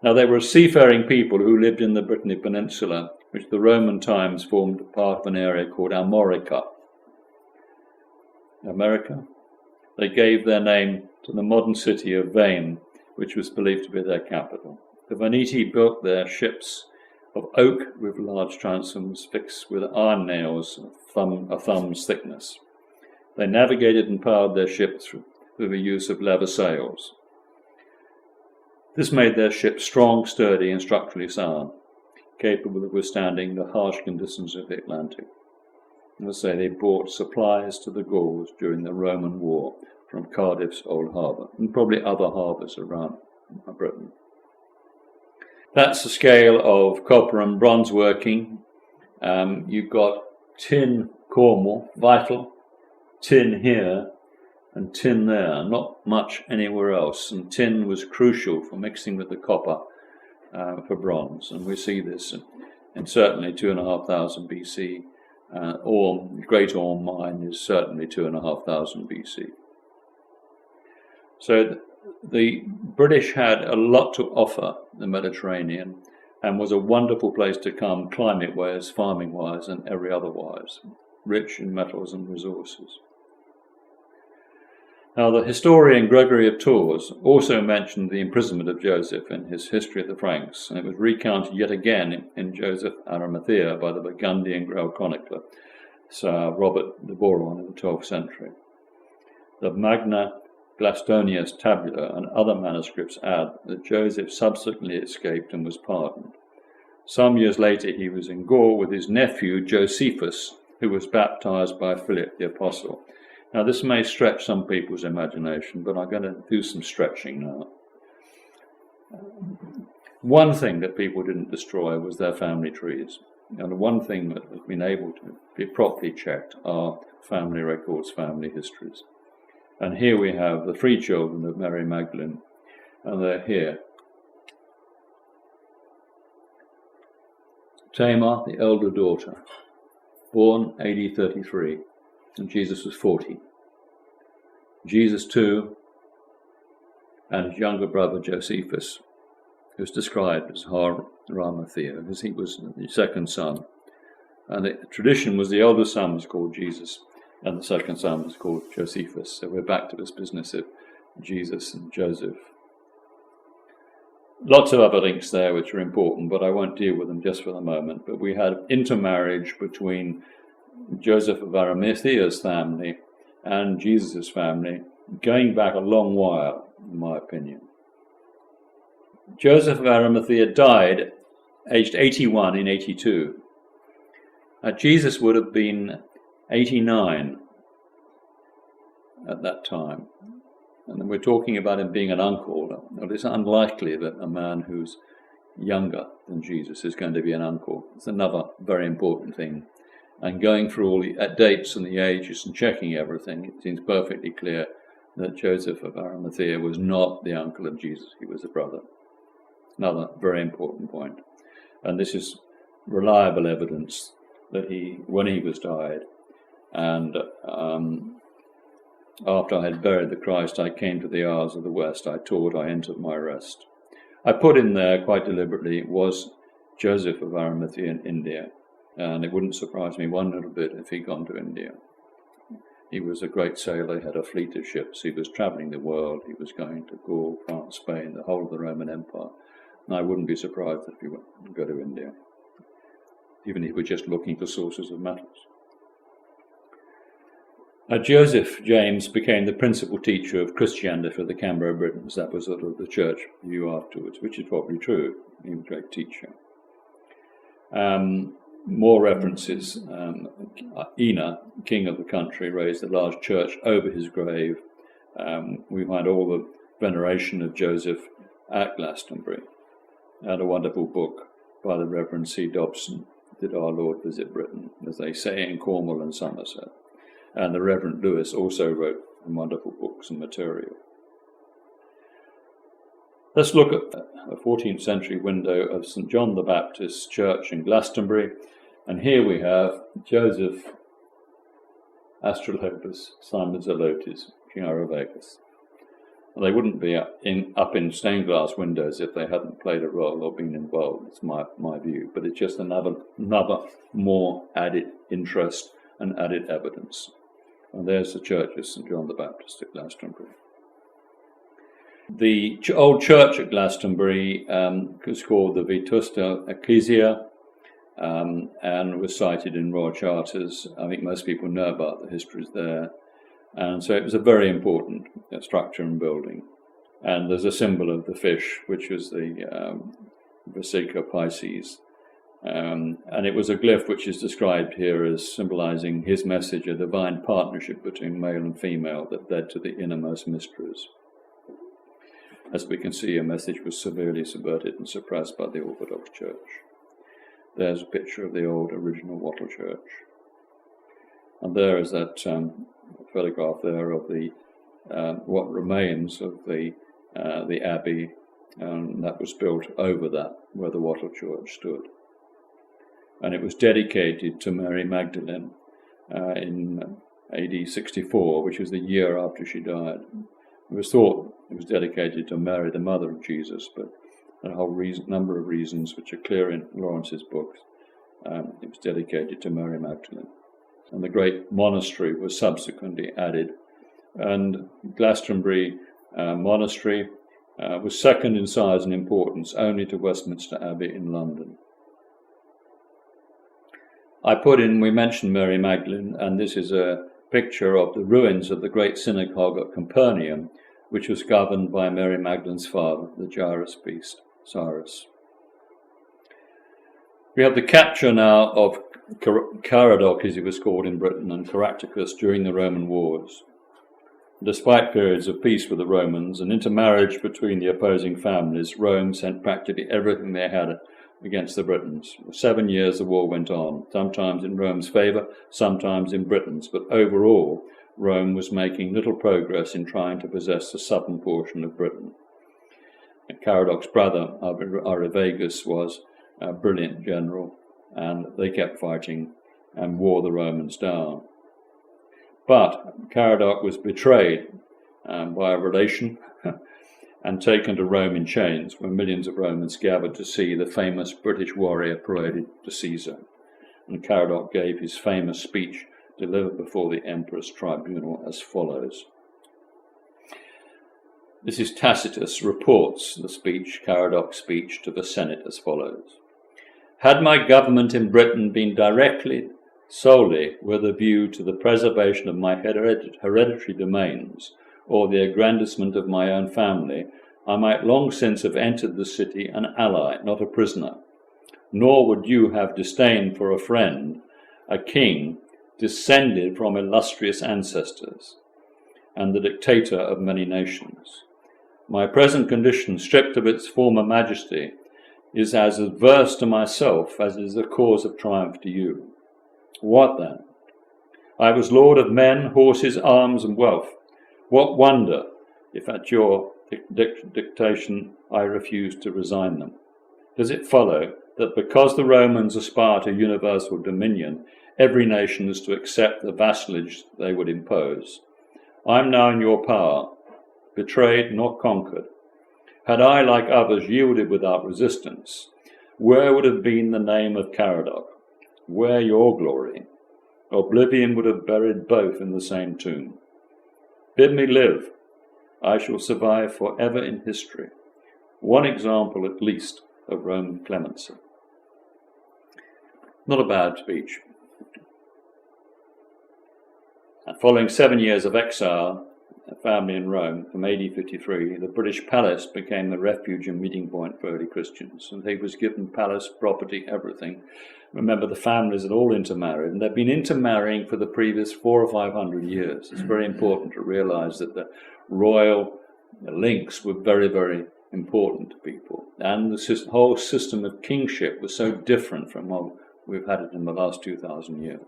Now, they were seafaring people who lived in the Brittany Peninsula, which the Roman times formed part of an area called Armorica. America? They gave their name to the modern city of Vane, which was believed to be their capital. The Veneti built their ships of oak with large transoms fixed with iron nails a thumb's thickness. They navigated and powered their ships through the use of leather sails. This made their ships strong, sturdy, and structurally sound, capable of withstanding the harsh conditions of the Atlantic. Let's say they brought supplies to the Gauls during the Roman War from Cardiff's Old Harbour, and probably other harbours around Britain. That's the scale of copper and bronze working. You've got tin Cornwall, vital, tin here, and tin there, not much anywhere else. And tin was crucial for mixing with the copper for bronze. And we see this in certainly 2,500 BC. Great Ore Mine is certainly 2,500 BC. So the British had a lot to offer the Mediterranean, and was a wonderful place to come climate-wise, farming-wise, and every other-wise, rich in metals and resources. Now, the historian Gregory of Tours also mentioned the imprisonment of Joseph in his History of the Franks, and it was recounted yet again in Joseph Arimathea by the Burgundian Grail chronicler, Sir Robert de Boron, in the 12th century. The Magna Glastonius Tabula and other manuscripts add that Joseph subsequently escaped and was pardoned. Some years later he was in Gaul with his nephew Josephus, who was baptized by Philip the Apostle. Now, this may stretch some people's imagination, but I'm going to do some stretching now. One thing that people didn't destroy was their family trees. And one thing that has been able to be properly checked are family records, family histories. And here we have the 3 children of Mary Magdalene, and they're here. Tamar, the elder daughter, born AD 33. And Jesus was 40. Jesus too, and his younger brother Josephus, who's described as Rama, Theo, because he was the second son. And the tradition was the elder son was called Jesus, and the second son was called Josephus. So we're back to this business of Jesus and Joseph. Lots of other links there which are important, but I won't deal with them just for the moment. But we had intermarriage between Joseph of Arimathea's family and Jesus' family, going back a long while, in my opinion. Joseph of Arimathea died aged 81 in 82. Jesus would have been 89 at that time. And we're talking about him being an uncle. Well, it's unlikely that a man who's younger than Jesus is going to be an uncle. It's another very important thing. And going through all the dates and the ages and checking everything, it seems perfectly clear that Joseph of Arimathea was not the uncle of Jesus, he was a brother. Another very important point. And this is reliable evidence that when he was died, and after I had buried the Christ, I came to the Isles of the West, I taught, I entered my rest. I put in there quite deliberately, was Joseph of Arimathea in India. And it wouldn't surprise me one little bit if he'd gone to India. He was a great sailor, he had a fleet of ships, he was travelling the world, he was going to Gaul, France, Spain, the whole of the Roman Empire. I wouldn't be surprised if you go to India, even if we're just looking for sources of metals. Joseph James became the principal teacher of Christianity for the Cambro Britons. That was sort of the church view afterwards, which is probably true. He was a great teacher. More references. Ina, king of the country, raised a large church over his grave. We find all the veneration of Joseph at Glastonbury, and a wonderful book by the Reverend C. Dobson, Did Our Lord Visit Britain, as they say in Cornwall and Somerset. And the Reverend Lewis also wrote wonderful books and material. Let's look at a 14th century window of St. John the Baptist's church in Glastonbury. And here we have Joseph, Aristolubus, Simon Zelotes, King Aristolubus. They wouldn't be up in stained glass windows if they hadn't played a role or been involved. It's my view. But it's just another more added interest and added evidence. And there's the church of St. John the Baptist at Glastonbury. The old church at Glastonbury was called the Vetusta Ecclesia and was cited in royal charters. I think most people know about the histories there. And so it was a very important structure and building. And there's a symbol of the fish, which was the Vesica Pisces. And it was a glyph which is described here as symbolizing his message, a divine partnership between male and female that led to the innermost mysteries. As we can see, a message was severely subverted and suppressed by the Orthodox Church. There's a picture of the old original wattle church. And there is that photograph there of the what remains of the abbey, and that was built over that where the wattle church stood. And it was dedicated to Mary Magdalene in AD 64, which was the year after she died. It was thought it was dedicated to Mary, the mother of Jesus, but a whole number of reasons which are clear in Lawrence's books. It was dedicated to Mary Magdalene. And the great monastery was subsequently added. And Glastonbury Monastery was second in size and importance only to Westminster Abbey in London. We mentioned Mary Magdalene, and this is a picture of the ruins of the great synagogue at Capernaum, which was governed by Mary Magdalene's father, the Jairus priest, Cyrus. We have the capture now of Caradoc, as he was called in Britain, and Caractacus during the Roman wars. Despite periods of peace with the Romans and intermarriage between the opposing families, Rome sent practically everything they had against the Britons. For 7 years the war went on, sometimes in Rome's favour, sometimes in Britain's, but overall Rome was making little progress in trying to possess the southern portion of Britain. And Caradoc's brother, Arivagus, was a brilliant general, and they kept fighting and wore the Romans down. But Caradoc was betrayed by a relation and taken to Rome in chains, where millions of Romans gathered to see the famous British warrior paraded to Caesar. And Caradoc gave his famous speech delivered before the emperor's tribunal as follows. This is Tacitus reports the speech, Caradoc's speech, to the Senate as follows. Had my government in Britain been directly, solely with a view to the preservation of my hereditary domains, or the aggrandizement of my own family, I might long since have entered the city an ally, not a prisoner. Nor would you have disdained for a friend a king descended from illustrious ancestors, and the dictator of many nations. My present condition, stripped of its former majesty, is as adverse to myself as is a cause of triumph to you. What then? I was lord of men, horses, arms, and wealth. What wonder if at your dictation I refused to resign them? Does it follow that because the Romans aspire to universal dominion, every nation is to accept the vassalage they would impose? I am now in your power, betrayed, not conquered. Had I, like others, yielded without resistance, where would have been the name of Caradoc? Where your glory? Oblivion would have buried both in the same tomb. Bid me live. I shall survive forever in history. one example at least of Roman clemency. Not a bad speech. And following 7 years of exile, a family in Rome, from AD 53, the British palace became the refuge and meeting point for early Christians. And he was given palace, property, everything. Remember, the families had all intermarried, and they'd been intermarrying for the previous 400 or 500 years. It's very important to realize that the royal links were very, very important to people. And the whole system of kingship was so different from what we've had it in the last 2,000 years.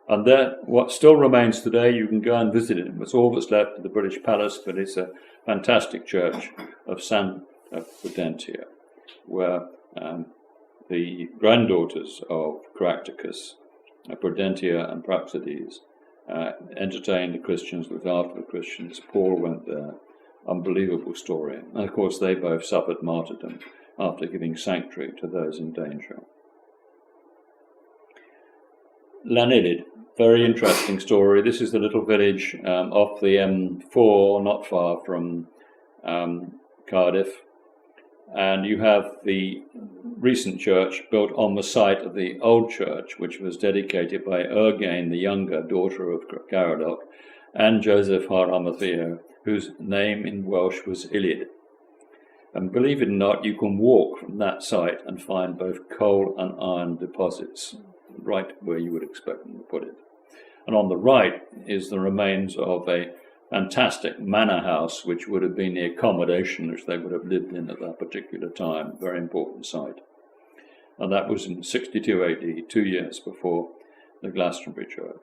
And there, what still remains today, you can go and visit it. It's all that's left of the British Palace, but it's a fantastic church of San Pudentia, where the granddaughters of Caractacus, Prudentia and Praxedes, entertained the Christians, looked after the Christians. Paul went there. Unbelievable story. And of course, they both suffered martyrdom after giving sanctuary to those in danger. Llanillid, very interesting story. This is the little village off the M4, not far from Cardiff. And you have the recent church built on the site of the old church, which was dedicated by Urgain the Younger, daughter of Caradoc, and Joseph Haramathaeo, whose name in Welsh was Illid. And believe it or not, you can walk from that site and find both coal and iron deposits, right where you would expect them to put it. And on the right is the remains of a fantastic manor house, which would have been the accommodation which they would have lived in at that particular time. Very important site. And that was in 62 AD, 2 years before the Glastonbury Church.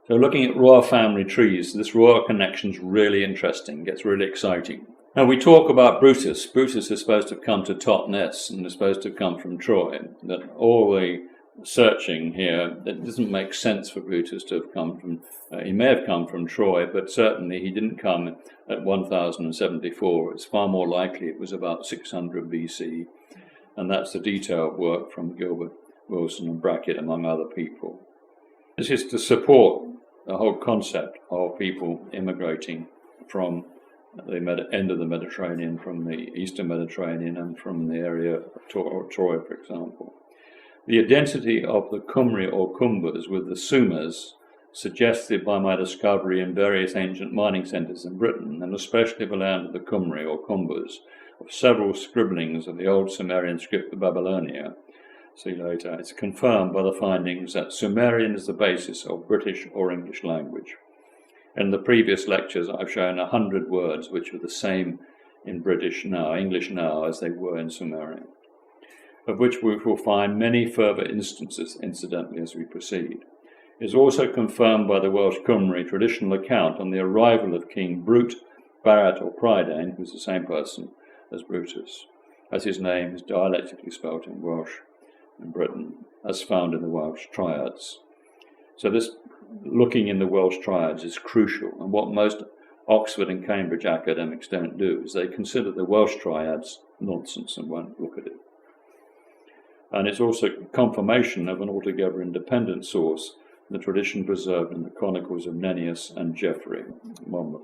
So looking at royal family trees, this royal connection is really interesting, gets really exciting. Now we talk about Brutus. Brutus is supposed to have come to Totnes and is supposed to have come from Troy. That all the searching here, it doesn't make sense for Brutus to have come from, he may have come from Troy, but certainly he didn't come at 1074. It's far more likely it was about 600 BC. And that's the detailed work from Gilbert, Wilson and Brackett, among other people. This is to support the whole concept of people immigrating from the end of the Mediterranean, from the eastern Mediterranean and from the area of Troy, for example. The identity of the Cymry or Cumbers with the Sumas, suggested by my discovery in various ancient mining centres in Britain, and especially the land of the Cymry or Cumbers, of several scribblings of the old Sumerian script of Babylonia, see later, it's confirmed by the findings that Sumerian is the basis of British or English language. In the previous lectures, I've shown 100 words which are the same in English now, as they were in Sumerian, of which we will find many further instances, incidentally, as we proceed. It is also confirmed by the Welsh Cymry traditional account on the arrival of King Brut, Barrat or Prydain, who's the same person as Brutus, as his name is dialectically spelt in Welsh in Britain, as found in the Welsh triads. So this looking in the Welsh triads is crucial, and what most Oxford and Cambridge academics don't do is they consider the Welsh triads nonsense and won't look at it. And it's also confirmation of an altogether independent source, the tradition preserved in the Chronicles of Nennius and Geoffrey, Monmouth.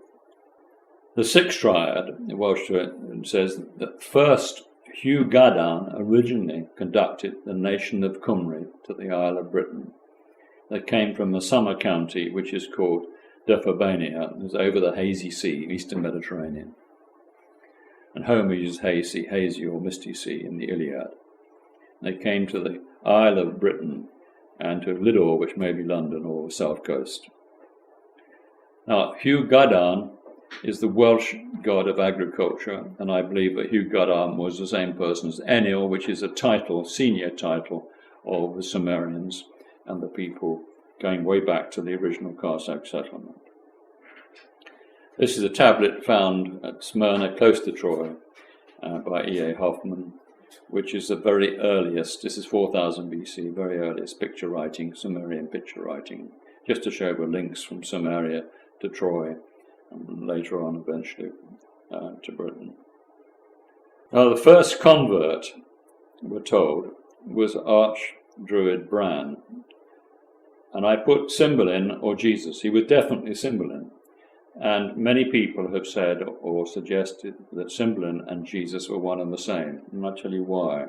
The sixth triad, the Welsh triad, says that first Hugh Gadarn originally conducted the nation of Cymru to the Isle of Britain. They came from the summer county, which is called Dephobania, it was over the hazy sea, eastern Mediterranean. And Homer uses hazy or misty sea in the Iliad. They came to the Isle of Britain and to Lidor, which may be London or the south coast. Now, Hugh Gadarn is the Welsh god of agriculture, and I believe that Hugh Gadarn was the same person as Enil, which is a title, senior title of the Sumerians and the people going way back to the original Cossack settlement. This is a tablet found at Smyrna, close to Troy, by E.A. Hoffman, which is the very earliest, this is 4000 BC, very earliest picture writing, Sumerian picture writing, just to show the links from Sumeria to Troy, and later on eventually to Britain. Now the first convert, we're told, was Archdruid Bran, and I put Cymbeline or Jesus. He was definitely Cymbeline, And many people have said or suggested that Cymbeline and Jesus were one and the same, and I'll tell you why.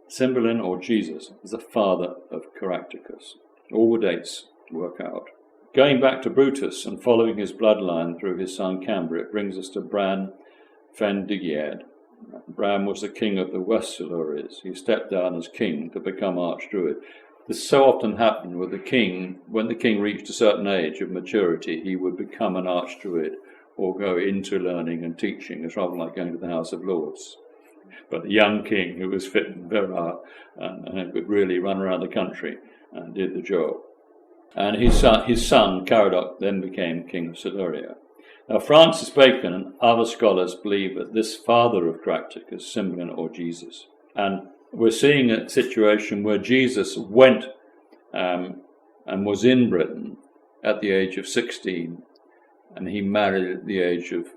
Cymbeline, or Jesus, is the father of Caractacus. All the dates work out. Going back to Brutus and following his bloodline through his son Cambria, it brings us to Bran Fendigiad. Bran was the king of the West Silures. He stepped down as king to become archdruid. This so often happened with the king. When the king reached a certain age of maturity, he would become an archdruid or go into learning and teaching. It's rather like going to the House of Lords. But the young king, who was fit and virile and could really run around the country, did the job. And his son Caradoc, then became king of Siluria. Now, Francis Bacon and other scholars believe that this father of Caractacus, Cymbeline or Jesus. And we're seeing a situation where Jesus went and was in Britain at the age of 16, and he married at the age of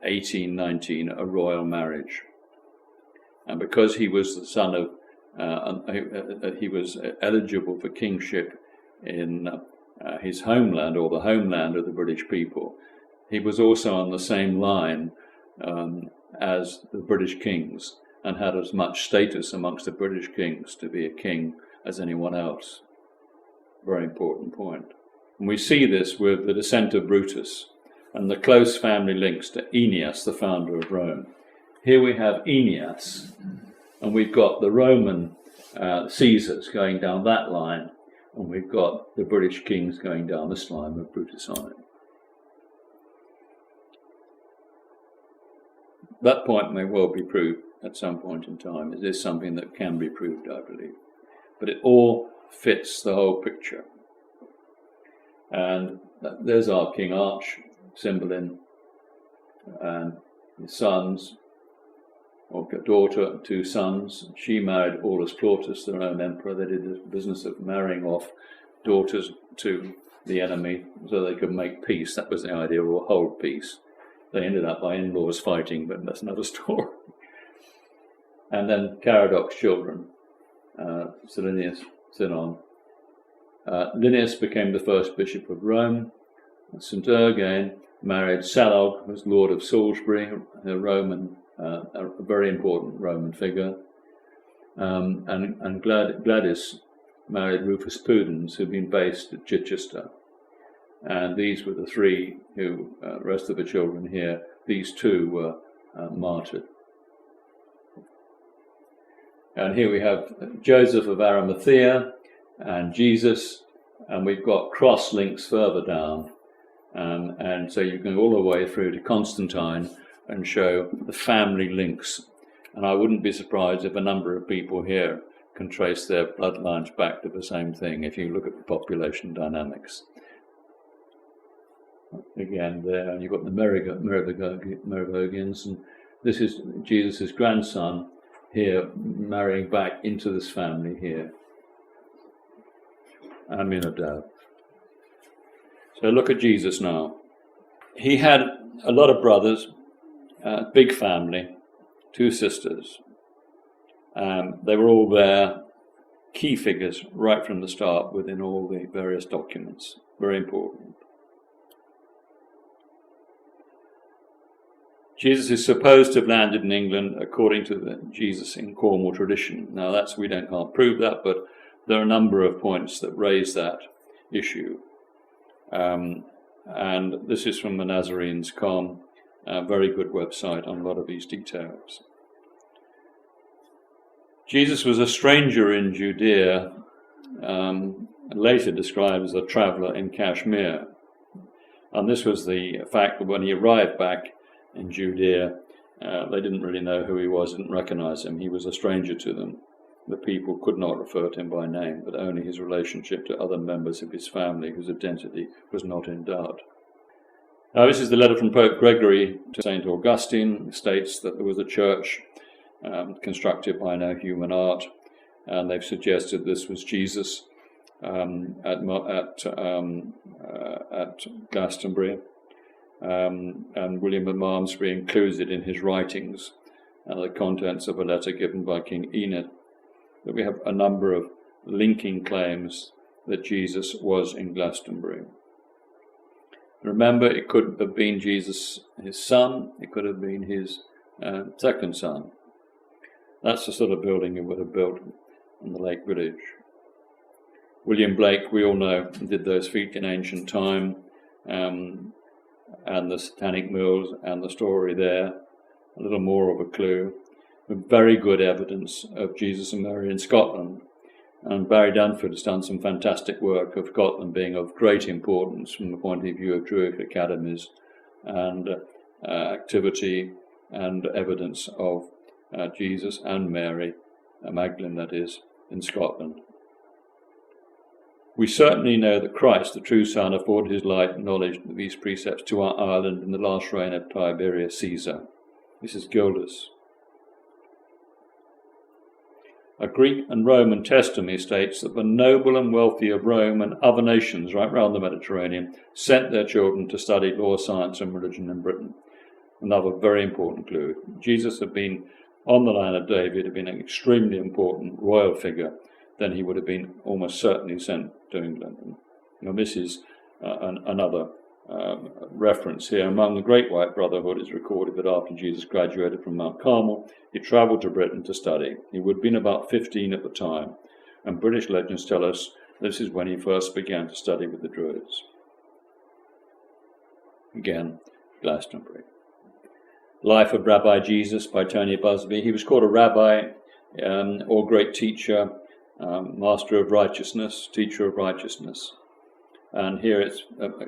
18, 19, a royal marriage. And because he was the son of, he was eligible for kingship in his homeland, or the homeland of the British people, he was also on the same line as the British kings, and had as much status amongst the British kings to be a king as anyone else. Very important point. And we see this with the descent of Brutus and the close family links to Aeneas, the founder of Rome. Here we have Aeneas, and we've got the Roman Caesars going down that line, and we've got the British kings going down this line with Brutus on it. That point may well be proved at some point in time. It is something that can be proved, I believe. But it all fits the whole picture. And there's our King Arch, Cymbeline, and his sons, or daughter, and 2 sons. She married Aulus Plautus, the Roman emperor. They did the business of marrying off daughters to the enemy so they could make peace. That was the idea, or hold peace. They ended up by in-laws fighting, but that's another story. And then Caradoc's children, Linnaeus, Sinon. Linnaeus became the first bishop of Rome. St. Urgain married Salog, who was Lord of Salisbury, a Roman, a very important Roman figure. And Gladys married Rufus Pudens, who'd been based at Chichester. And these were the 3 who, rest of the children here, these 2 were martyred. And here we have Joseph of Arimathea and Jesus, and we've got cross links further down. And so you can go all the way through to Constantine and show the family links. And I wouldn't be surprised if a number of people here can trace their bloodlines back to the same thing if you look at the population dynamics. Again, there, and you've got the Merovingians, and this is Jesus' grandson here marrying back into this family here. Aminadab. So look at Jesus now. He had a lot of brothers, big family, 2 sisters. They were all there, key figures right from the start within all the various documents. Very important. Jesus is supposed to have landed in England according to the Jesus in Cornwall tradition. Now can't prove that, but there are a number of points that raise that issue. And this is from the Nazarenes.com, a very good website on a lot of these details. Jesus was a stranger in Judea, later described as a traveller in Kashmir. And this was the fact that when he arrived back in Judea, they didn't really know who he was, didn't recognize him. He was a stranger to them. The people could not refer to him by name, but only his relationship to other members of his family whose identity was not in doubt. Now, this is the letter from Pope Gregory to St. Augustine. It states that there was a church constructed by no human art, and they've suggested this was Jesus at Glastonbury. And William of Malmesbury included in his writings the contents of a letter given by King Enid. That we have a number of linking claims that Jesus was in Glastonbury. Remember, it could have been Jesus, his son. It could have been his second son. That's the sort of building he would have built in the Lake Village. William Blake, we all know, did those feats in ancient time, and the Satanic Mills and the story there, a little more of a clue. Very good evidence of Jesus and Mary in Scotland. And Barry Dunford has done some fantastic work of Scotland being of great importance from the point of view of Druid academies and activity and evidence of Jesus and Mary, Magdalene that is, in Scotland. We certainly know that Christ, the true Son, afforded his light and knowledge of these precepts to our island in the last reign of Tiberius Caesar. This is Gladys. A Greek and Roman testimony states that the noble and wealthy of Rome and other nations right round the Mediterranean sent their children to study law, science and religion in Britain. Another very important clue. Jesus had been on the line of David, had been an extremely important royal figure, then he would have been almost certainly sent to England. Now this is another reference here. Among the Great White Brotherhood, it's recorded that after Jesus graduated from Mount Carmel, he travelled to Britain to study. He would have been about 15 at the time, and British legends tell us this is when he first began to study with the Druids. Again, Glastonbury. Life of Rabbi Jesus by Tony Busby. He was called a rabbi or great teacher, master of righteousness, teacher of righteousness. And here it's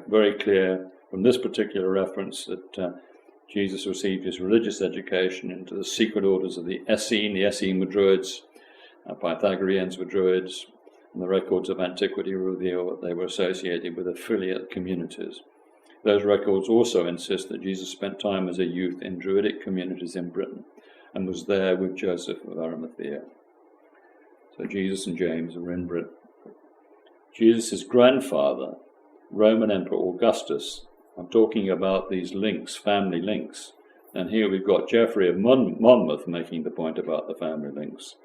very clear from this particular reference that Jesus received his religious education into the secret orders of the Essene. The Essene were Druids, Pythagoreans were Druids, and the records of antiquity reveal that they were associated with affiliate communities. Those records also insist that Jesus spent time as a youth in Druidic communities in Britain and was there with Joseph of Arimathea. So Jesus and James were in Britain. Jesus' grandfather, Roman Emperor Augustus, I'm talking about these links, family links, and here we've got Geoffrey of Monmouth making the point about the family links.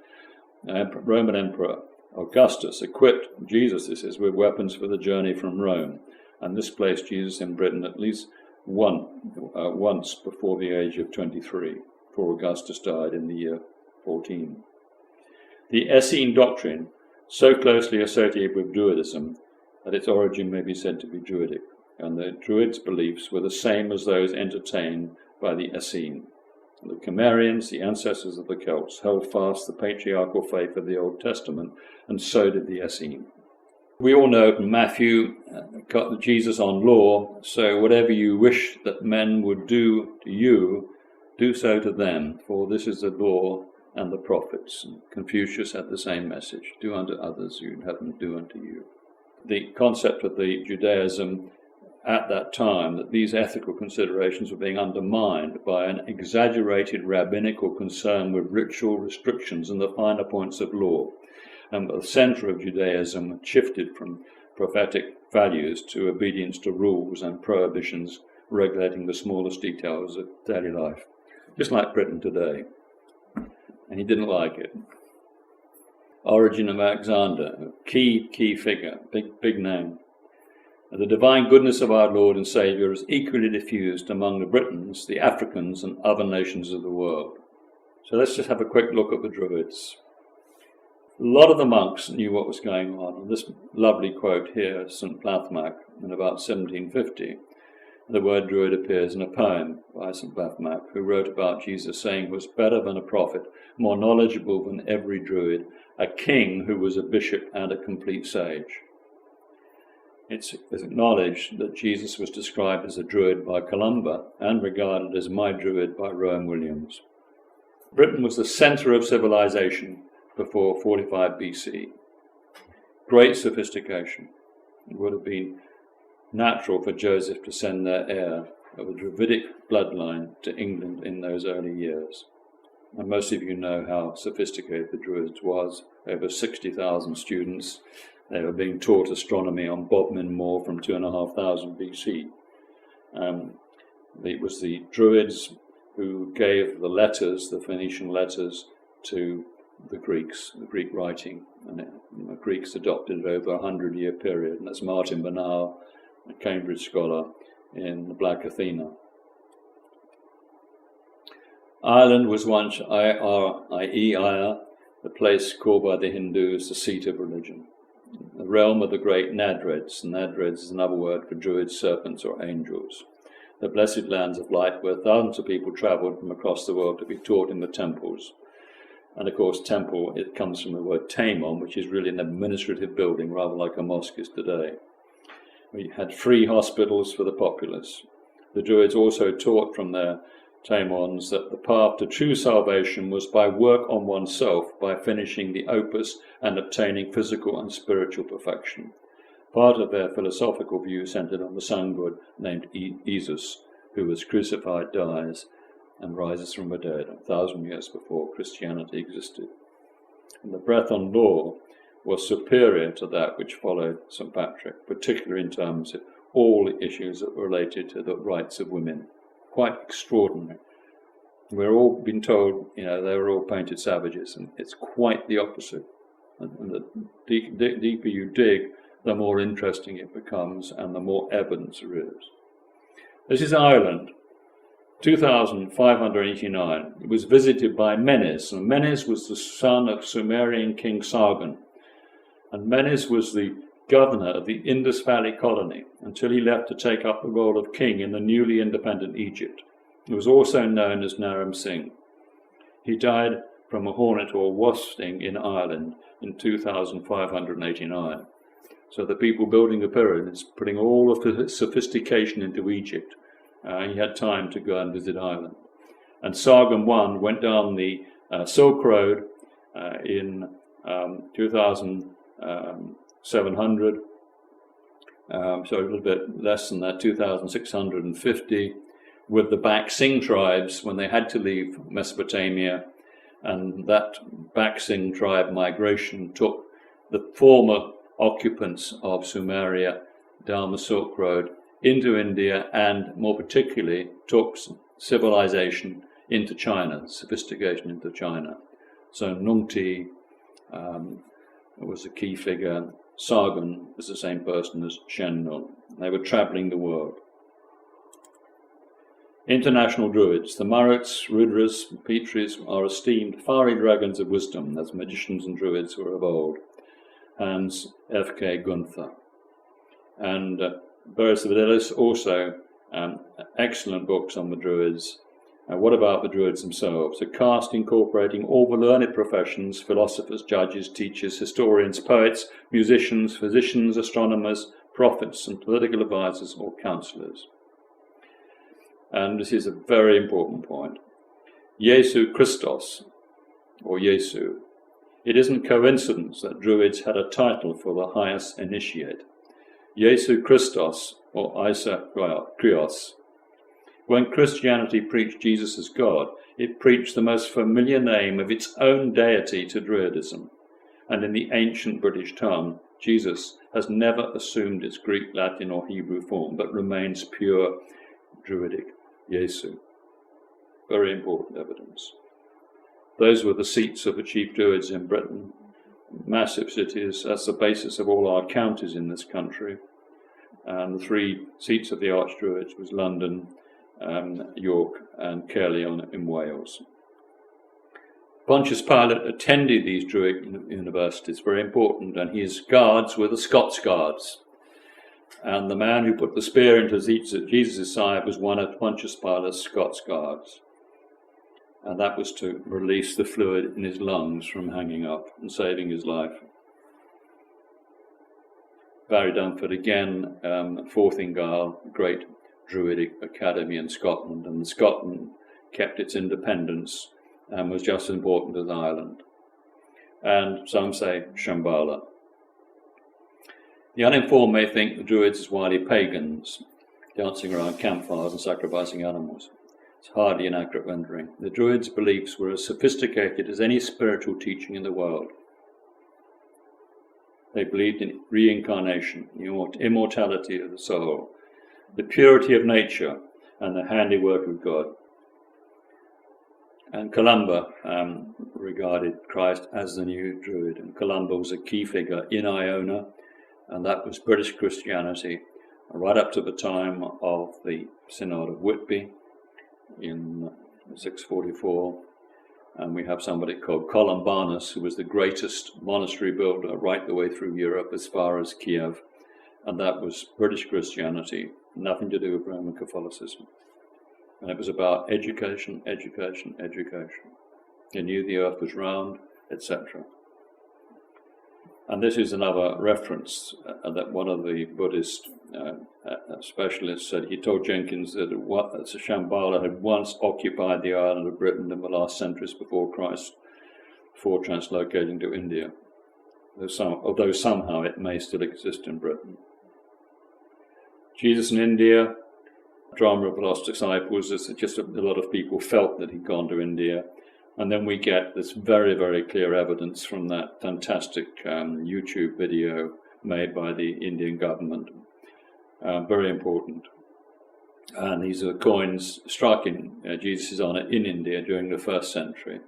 Roman Emperor Augustus equipped Jesus, this is, with weapons for the journey from Rome, and this placed Jesus in Britain at least once before the age of 23, before Augustus died in the year 14. The Essene doctrine, so closely associated with Druidism that its origin may be said to be Druidic, and the Druids' beliefs were the same as those entertained by the Essene. The Cimmerians, the ancestors of the Celts, held fast the patriarchal faith of the Old Testament, and so did the Essene. We all know from Matthew, got Jesus on law, so whatever you wish that men would do to you, do so to them, for this is the law and the prophets. And Confucius had the same message, do unto others, you'd have them do unto you. The concept of the Judaism at that time, that these ethical considerations were being undermined by an exaggerated rabbinical concern with ritual restrictions and the finer points of law. And the centre of Judaism shifted from prophetic values to obedience to rules and prohibitions regulating the smallest details of daily life, just like Britain today. And he didn't like it. Origin of Alexander, key figure, big name. The divine goodness of our Lord and Saviour is equally diffused among the Britons, the Africans, and other nations of the world. So let's just have a quick look at the Druids. A lot of the monks knew what was going on. And this lovely quote here, St. Blathmac, in about 1750. The word Druid appears in a poem by St. Blathmac, who wrote about Jesus, saying he was better than a prophet, more knowledgeable than every Druid, a king who was a bishop and a complete sage. It's acknowledged that Jesus was described as a Druid by Columba and regarded as my Druid by Rowan Williams. Britain was the centre of civilization before 45 BC. Great sophistication. It would have been natural for Joseph to send their heir of a Druidic bloodline to England in those early years. And most of you know how sophisticated the Druids was. Over 60,000 students. They were being taught astronomy on Bodmin Moor from 2,500 BC. It was the Druids who gave the letters, the Phoenician letters, to the Greeks, the Greek writing. And the Greeks adopted it over a 100-year period. And that's Martin Bernal, a Cambridge scholar, in the Black Athena. Ireland was once Aya, the place called by the Hindus the seat of religion, the realm of the great Nadreds. Nadreds is another word for druids, serpents, or angels. The blessed lands of light, where thousands of people travelled from across the world to be taught in the temples. And of course, temple, it comes from the word tamon, which is really an administrative building, rather like a mosque is today. We had free hospitals for the populace. The Druids also taught from their tamons that the path to true salvation was by work on oneself, by finishing the opus and obtaining physical and spiritual perfection. Part of their philosophical view centered on the sun god named Jesus, who was crucified, dies, and rises from the dead 1,000 years before Christianity existed. And the breath on law was superior to that which followed St. Patrick, particularly in terms of all the issues that were related to the rights of women. Quite extraordinary. We're all been told, they were all painted savages, and it's quite the opposite. And the deeper you dig, the more interesting it becomes, and the more evidence there is. This is Ireland, 2589. It was visited by Menes, and Menes was the son of Sumerian king Sargon. And Menes was the governor of the Indus Valley colony until he left to take up the role of king in the newly independent Egypt. He was also known as Naram Singh. He died from a hornet or wasp sting in Ireland in 2589. So the people building the pyramids, putting all of the sophistication into Egypt, he had time to go and visit Ireland. And Sargon I went down the Silk Road in 2700, so a little bit less than that, 2650, with the Baksing tribes when they had to leave Mesopotamia. And that Baksing tribe migration took the former occupants of Sumeria down the Silk Road into India, and more particularly took civilization into China, sophistication into China. So Nungti was a key figure. Sargon was the same person as Shen Nung. They were travelling the world. International Druids. The Maruts, Rudras, and Petris are esteemed fiery dragons of wisdom, as magicians and Druids were of old. Hans F.K. Gunther. And Aristolubus also excellent books on the Druids. What about the Druids themselves? A caste incorporating all the learned professions: philosophers, judges, teachers, historians, poets, musicians, physicians, astronomers, prophets, and political advisors or counsellors. And this is a very important point. Jesu Christos, or Jesu. It isn't coincidence that Druids had a title for the highest initiate. Jesu Christos, or Isa Krios. When Christianity preached Jesus as God, it preached the most familiar name of its own deity to Druidism. And in the ancient British tongue, Jesus has never assumed its Greek, Latin, or Hebrew form, but remains pure Druidic, Jesu. Very important evidence. Those were the seats of the chief Druids in Britain. Massive cities. That's the basis of all our counties in this country. And the three seats of the Archdruids was London, York, and Caerleon in Wales. Pontius Pilate attended these Druid universities, very important, and his guards were the Scots Guards. And the man who put the spear into Jesus' side was one of Pontius Pilate's Scots Guards. And that was to release the fluid in his lungs from hanging up and saving his life. Barry Dunford, again, Forthingall, great Druidic academy in Scotland, and Scotland kept its independence and was just as important as Ireland. And some say Shambhala. The uninformed may think the Druids as wily pagans, dancing around campfires and sacrificing animals. It's hardly an accurate rendering. The Druids' beliefs were as sophisticated as any spiritual teaching in the world. They believed in reincarnation, immortality of the soul, the purity of nature, and the handiwork of God. And Columba regarded Christ as the new Druid, and Columba was a key figure in Iona, and that was British Christianity right up to the time of the Synod of Whitby in 644. And we have somebody called Columbanus, who was the greatest monastery builder right the way through Europe as far as Kiev. And that was British Christianity, nothing to do with Roman Catholicism. And it was about education, education, education. He knew the earth was round, etc. And this is another reference that one of the Buddhist specialists said. He told Jenkins that Shambhala had once occupied the island of Britain in the last centuries before Christ, before translocating to India, although somehow it may still exist in Britain. Jesus in India, drama of the lost disciples, is just a lot of people felt that he'd gone to India. And then we get this very, very clear evidence from that fantastic YouTube video made by the Indian government. Very important. And these are coins struck in Jesus' honor in India during the 1st century.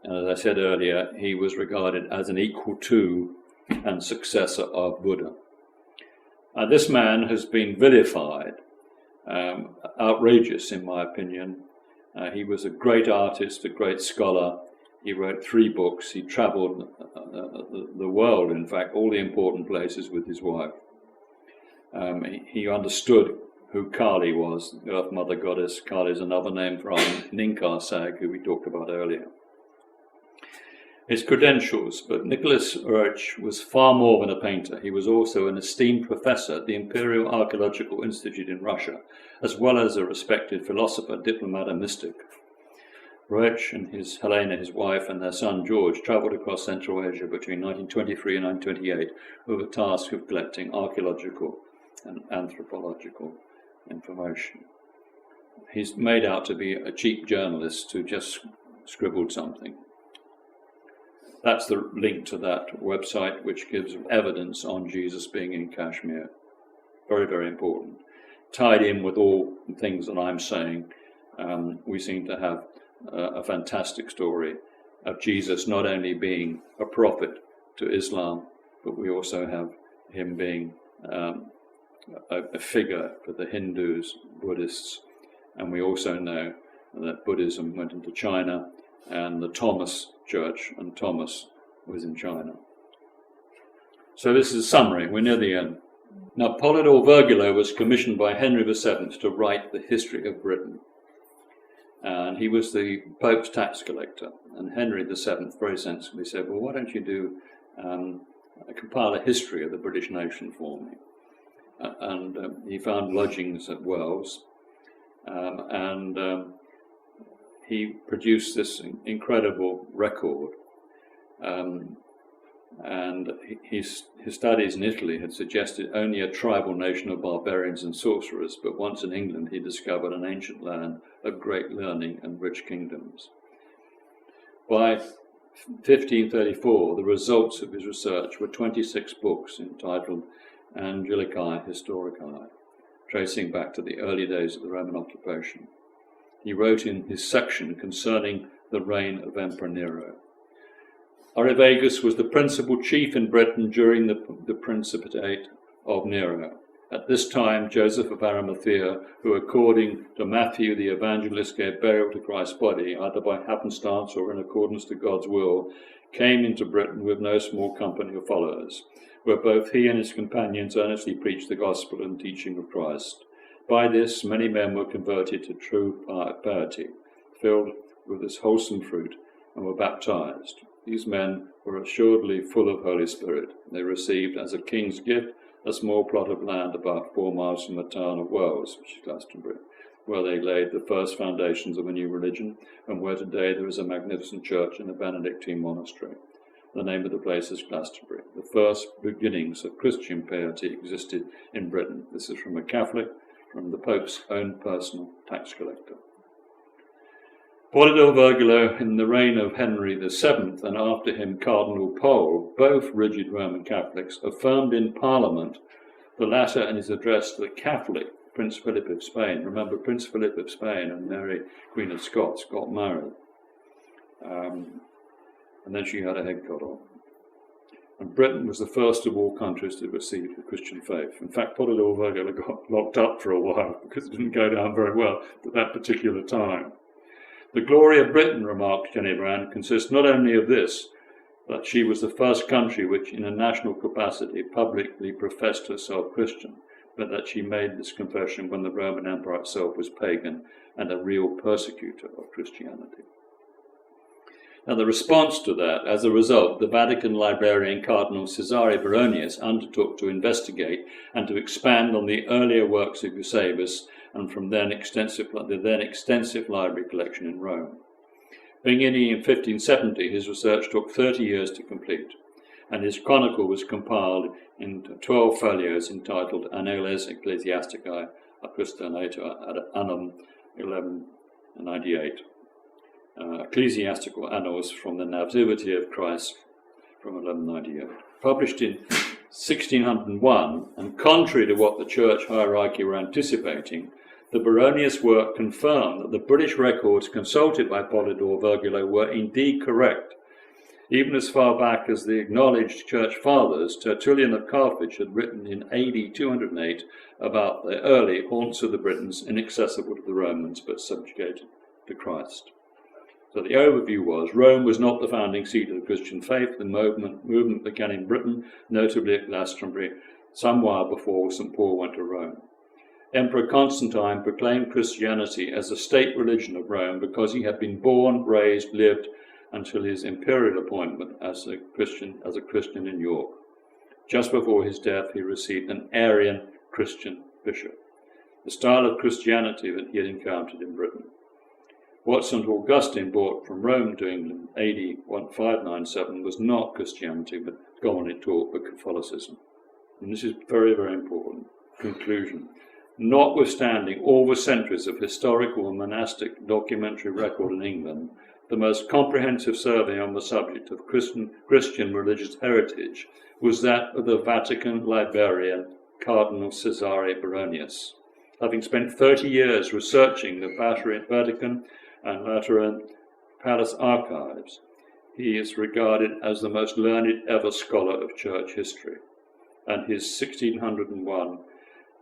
And as I said earlier, he was regarded as an equal to and successor of Buddha. This man has been vilified, outrageous in my opinion. He was a great artist, a great scholar. He wrote 3 books. He traveled the world, in fact, all the important places with his wife. He understood who Kali was, the Earth Mother Goddess. Kali is another name for our Ninkar Sag, who we talked about earlier. His credentials, but Nicholas Urch was far more than a painter. He was also an esteemed professor at the Imperial Archaeological Institute in Russia, as well as a respected philosopher, diplomat, and mystic. Urch and Helena, his wife, and their son George travelled across Central Asia between 1923 and 1928 with the task of collecting archaeological and anthropological information. He's made out to be a cheap journalist who just scribbled something. That's the link to that website, which gives evidence on Jesus being in Kashmir. Very, very important. Tied in with all the things that I'm saying, we seem to have a fantastic story of Jesus not only being a prophet to Islam, but we also have him being a figure for the Hindus, Buddhists, and we also know that Buddhism went into China, and the Thomas Church, and Thomas was in China. So this is a summary. We're near the end. Now, Polydore Virgulo was commissioned by Henry VII to write the history of Britain. And he was the Pope's tax collector. And Henry VII very sensibly said, well, why don't you do compile a history of the British nation for me? And he found lodgings at Wells. He produced this incredible record. And his studies in Italy had suggested only a tribal nation of barbarians and sorcerers, but once in England he discovered an ancient land of great learning and rich kingdoms. By 1534, the results of his research were 26 books entitled Angelicae Historicae, tracing back to the early days of the Roman occupation. He wrote in his section concerning the reign of Emperor Nero. Arivagus was the principal chief in Britain during the principate of Nero. At this time, Joseph of Arimathea, who according to Matthew the evangelist gave burial to Christ's body, either by happenstance or in accordance to God's will, came into Britain with no small company of followers, where both he and his companions earnestly preached the gospel and teaching of Christ. By this, many men were converted to true piety, filled with this wholesome fruit, and were baptized. These men were assuredly full of Holy Spirit. They received as a king's gift a small plot of land about 4 miles from the town of Wells, which is Glastonbury, where they laid the first foundations of a new religion, and where today there is a magnificent church in a Benedictine monastery. The name of the place is Glastonbury. The first beginnings of Christian piety existed in Britain. This is from a Catholic, from the Pope's own personal tax collector. Polydore Virgulo, in the reign of Henry VII, and after him Cardinal Pole, both rigid Roman Catholics, affirmed in Parliament, the latter in his address to the Catholic Prince Philip of Spain. Remember, Prince Philip of Spain and Mary, Queen of Scots, got married. And then she had a head cut off. And Britain was the first of all countries to receive the Christian faith. In fact, Polydore Virgil got locked up for a while because it didn't go down very well at that particular time. The glory of Britain, remarked Jenny Brand, consists not only of this, that she was the first country which in a national capacity publicly professed herself Christian, but that she made this confession when the Roman Empire itself was pagan and a real persecutor of Christianity. Now, the response to that, as a result, the Vatican librarian Cardinal Cesare Baronius undertook to investigate and to expand on the earlier works of Eusebius and from the then extensive library collection in Rome. Beginning in 1570, his research took 30 years to complete, and his chronicle was compiled into 12 folios entitled Anales Ecclesiasticae Acquistanator ad Annum 1198. Ecclesiastical Annals from the Nativity of Christ from 1198. Published in 1601, and contrary to what the church hierarchy were anticipating, the Baronius work confirmed that the British records consulted by Polydore Virgilo were indeed correct. Even as far back as the acknowledged church fathers, Tertullian of Carthage had written in AD 208 about the early haunts of the Britons, inaccessible to the Romans but subjugated to Christ. So the overview was, Rome was not the founding seat of the Christian faith. The movement began in Britain, notably at Glastonbury, some while before St. Paul went to Rome. Emperor Constantine proclaimed Christianity as the state religion of Rome because he had been born, raised, lived until his imperial appointment as a Christian in York. Just before his death, he received an Arian Christian bishop, the style of Christianity that he had encountered in Britain. What St. Augustine brought from Rome to England, AD 1597, was not Christianity, but commonly taught but Catholicism. And this is very, very important. Conclusion. Notwithstanding all the centuries of historical and monastic documentary record in England, the most comprehensive survey on the subject of Christian religious heritage was that of the Vatican librarian Cardinal Cesare Baronius. Having spent 30 years researching the Vatican and Lateran Palace archives, he is regarded as the most learned ever scholar of church history, and his 1601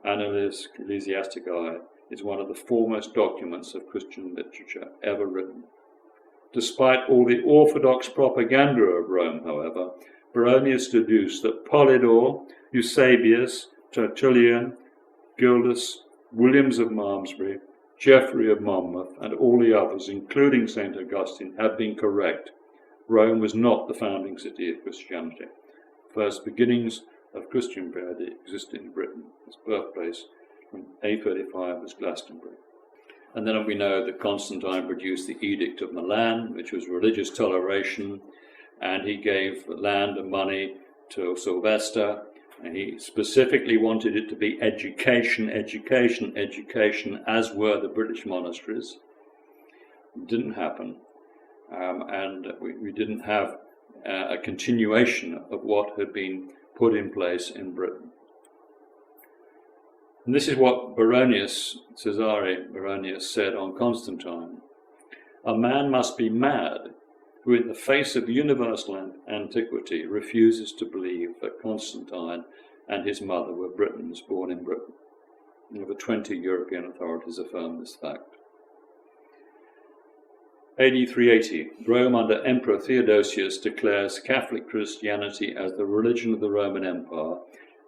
Annales Ecclesiasticae is one of the foremost documents of Christian literature ever written. Despite all the orthodox propaganda of Rome, however, Baronius deduced that Polydore, Eusebius, Tertullian, Gildas, Williams of Malmesbury, Geoffrey of Monmouth, and all the others, including St. Augustine, had been correct. Rome was not the founding city of Christianity. First beginnings of Christian piety existed in Britain. Its birthplace from A35 was Glastonbury. And then we know that Constantine produced the Edict of Milan, which was religious toleration, and he gave land and money to Sylvester. And he specifically wanted it to be education, education, education, as were the British monasteries. It didn't happen. And we didn't have a continuation of what had been put in place in Britain. And this is what Cesare Baronius said on Constantine. A man must be mad who in the face of universal antiquity refuses to believe that Constantine and his mother were Britons born in Britain. Over 20 European authorities affirm this fact. AD 380, Rome under Emperor Theodosius declares Catholic Christianity as the religion of the Roman Empire,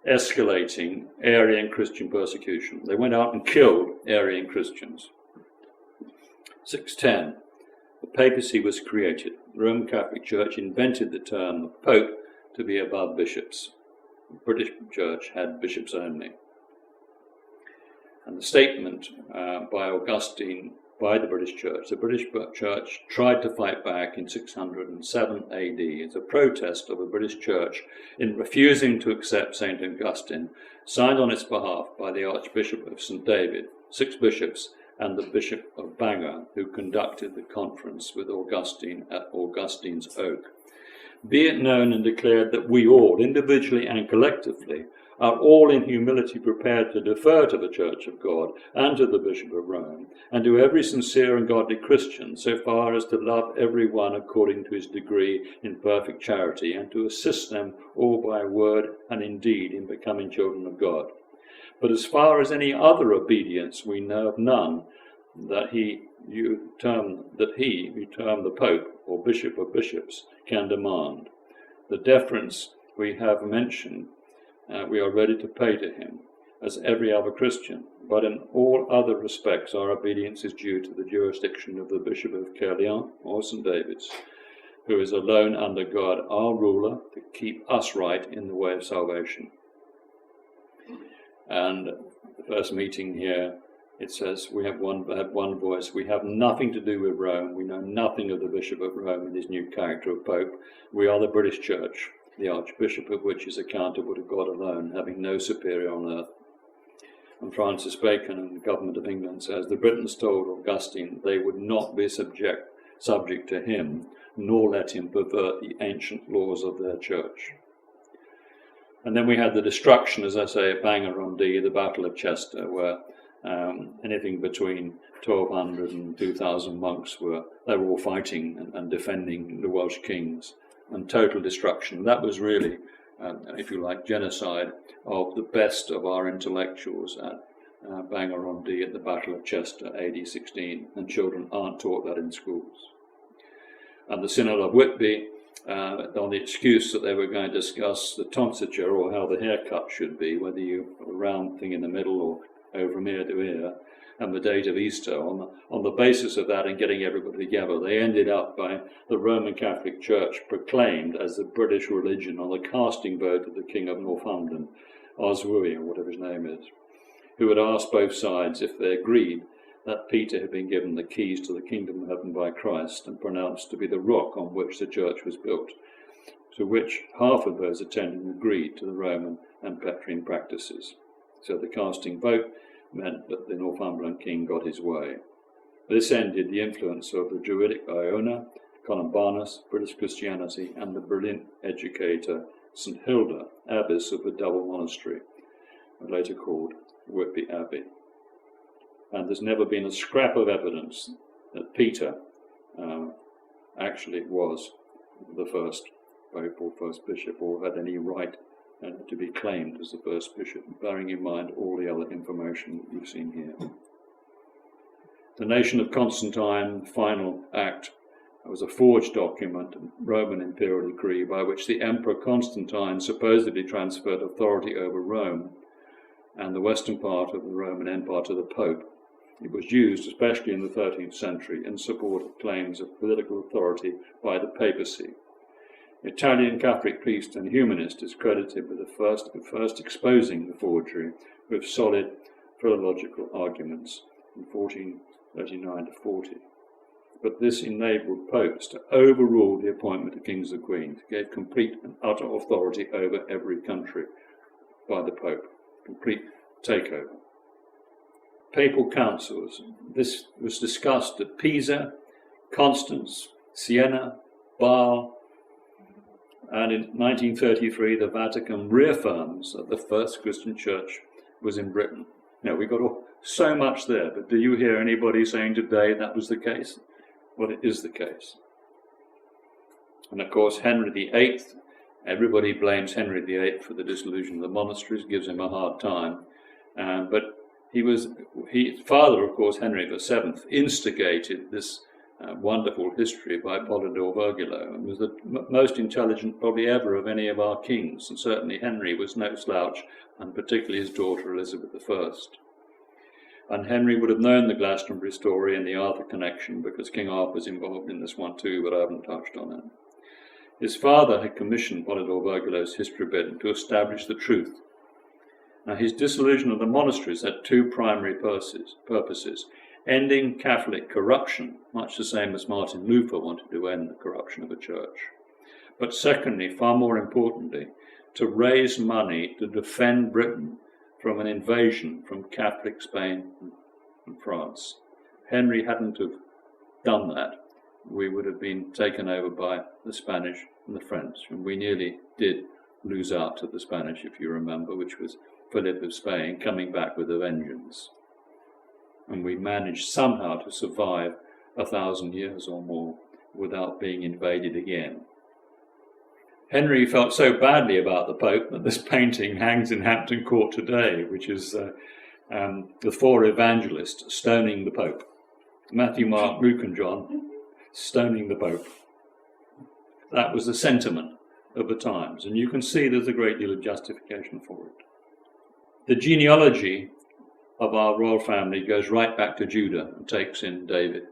escalating Arian Christian persecution. They went out and killed Arian Christians. 610, the papacy was created. The Roman Catholic Church invented the term pope to be above bishops. The British Church had bishops only. And the statement by Augustine by the British Church. The British Church tried to fight back in 607 AD as a protest of the British Church in refusing to accept St. Augustine, signed on its behalf by the Archbishop of St. David, 6 bishops, and the Bishop of Bangor, who conducted the conference with Augustine at Augustine's Oak. Be it known and declared that we all, individually and collectively, are all in humility prepared to defer to the Church of God and to the Bishop of Rome, and to every sincere and godly Christian, so far as to love every one according to his degree in perfect charity, and to assist them all by word and in deed in becoming children of God. But as far as any other obedience, we know of none that you term the Pope or Bishop of Bishops can demand. The deference we have mentioned, we are ready to pay to him, as every other Christian, but in all other respects our obedience is due to the jurisdiction of the Bishop of Caerleon or St. David's, who is alone under God, our ruler, to keep us right in the way of salvation. And the first meeting here, it says we have one voice. We have nothing to do with Rome. We know nothing of the Bishop of Rome and his new character of Pope. We are the British Church, the Archbishop of which is accountable to God alone, having no superior on earth. And Francis Bacon and the government of England says, the Britons told Augustine they would not be subject to him, nor let him pervert the ancient laws of their church. And then we had the destruction, as I say, at Bangor-on-Dee, the Battle of Chester, where anything between 1,200 and 2,000 monks were all fighting and defending the Welsh kings, and total destruction. That was really, if you like, genocide of the best of our intellectuals at Bangor-on-Dee at the Battle of Chester, AD 16, and children aren't taught that in schools. And the Synod of Whitby, on the excuse that they were going to discuss the tonsure, or how the haircut should be, whether you have a round thing in the middle or over from ear to ear, and the date of Easter. On the basis of that and getting everybody together, they ended up by the Roman Catholic Church proclaimed as the British religion on the casting vote of the King of Northumberland, Oswey, or whatever his name is, who had asked both sides if they agreed that Peter had been given the keys to the kingdom of heaven by Christ and pronounced to be the rock on which the church was built, to which half of those attending agreed to the Roman and Petrine practices. So the casting vote meant that the Northumberland king got his way. This ended the influence of the Druidic Iona, Columbanus, British Christianity, and the brilliant educator St. Hilda, abbess of the double monastery, later called Whitby Abbey. And there's never been a scrap of evidence that Peter actually was the first pope or first bishop, or had any right to be claimed as the first bishop, bearing in mind all the other information that you've seen here. The Nation of Constantine final act was a forged document, a Roman imperial decree, by which the Emperor Constantine supposedly transferred authority over Rome and the western part of the Roman Empire to the Pope. It was used, especially in the 13th century, in support of claims of political authority by the papacy. Italian Catholic priest and humanist is credited with the first exposing the forgery with solid philological arguments in 1439 to 40. But this enabled popes to overrule the appointment of kings and queens, gave complete and utter authority over every country by the Pope, complete takeover. Papal councils. This was discussed at Pisa, Constance, Siena, Basel, and in 1933 the Vatican reaffirms that the first Christian church was in Britain. Now, we've got so much there, but do you hear anybody saying today that was the case? Well, it is the case. And of course, Henry VIII, everybody blames Henry VIII for the dissolution of the monasteries, gives him a hard time, but his father, of course, Henry VII, instigated this wonderful history by Polydore Virgulo, and was the most intelligent probably ever of any of our kings, and certainly Henry was no slouch, and particularly his daughter Elizabeth I. And Henry would have known the Glastonbury story and the Arthur connection, because King Arthur was involved in this one too, but I haven't touched on it. His father had commissioned Polydore Virgulo's history bit to establish the truth. Now, his dissolution of the monasteries had two primary purposes: ending Catholic corruption, much the same as Martin Luther wanted to end the corruption of the church. But secondly, far more importantly, to raise money to defend Britain from an invasion from Catholic Spain and France. Henry hadn't have done that, we would have been taken over by the Spanish and the French, and we nearly did lose out to the Spanish, if you remember, which was Philip of Spain coming back with a vengeance. And we managed somehow to survive 1,000 years or more without being invaded again. Henry felt so badly about the Pope that this painting hangs in Hampton Court today, which is the four evangelists stoning the Pope. Matthew, Mark, Luke and John stoning the Pope. That was the sentiment of the times, and you can see there's a great deal of justification for it. The genealogy of our royal family goes right back to Judah and takes in David.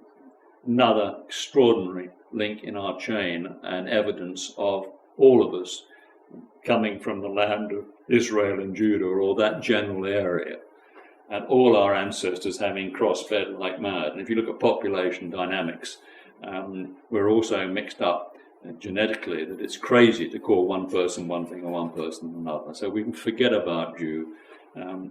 Another extraordinary link in our chain and evidence of all of us coming from the land of Israel and Judah, or that general area, and all our ancestors having cross-fed like mad. And if you look at population dynamics, we're also mixed up genetically that it's crazy to call one person one thing and one person another. So we can forget about Jew.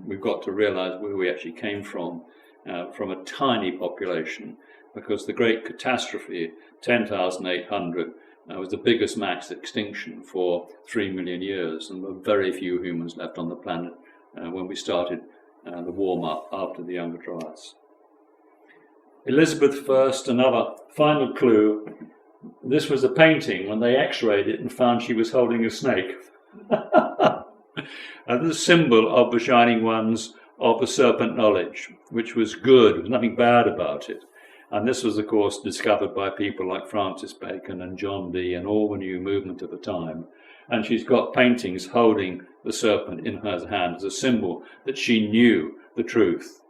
We've got to realize where we actually came from a tiny population, because the great catastrophe, 10,800, was the biggest mass extinction for 3 million years, and there were very few humans left on the planet when we started the warm-up after the Younger Dryas. Elizabeth first, another final clue. This was a painting when they x-rayed it and found she was holding a snake. And the symbol of the shining ones of the serpent knowledge, which was good, there was nothing bad about it. And this was, of course, discovered by people like Francis Bacon and John Dee and all the new movement of the time. And she's got paintings holding the serpent in her hand as a symbol that she knew the truth.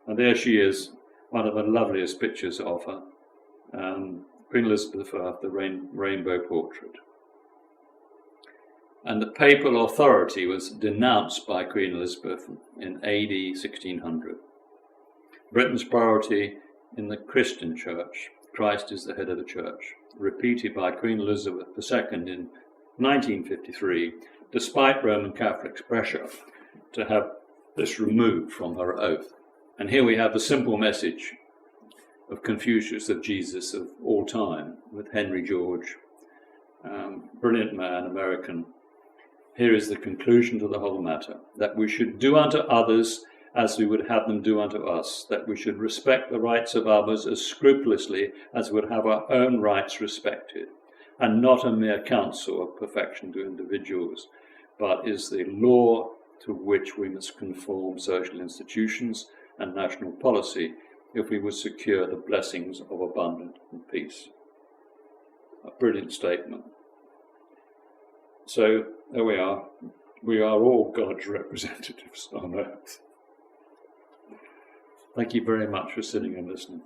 And there she is, one of the loveliest pictures of her, Queen Elizabeth I, the rainbow portrait. And the papal authority was denounced by Queen Elizabeth in AD 1600. Britain's priority in the Christian church, Christ is the head of the church, repeated by Queen Elizabeth II in 1953, despite Roman Catholics' pressure to have this removed from her oath. And here we have the simple message of Confucius, of Jesus of all time, with Henry George, brilliant man, American. Here is the conclusion to the whole matter, that we should do unto others as we would have them do unto us, that we should respect the rights of others as scrupulously as we would have our own rights respected, and not a mere counsel of perfection to individuals, but is the law to which we must conform social institutions and national policy if we would secure the blessings of abundance and peace. A brilliant statement. So there we are. We are all God's representatives on earth. Thank you very much for sitting and listening.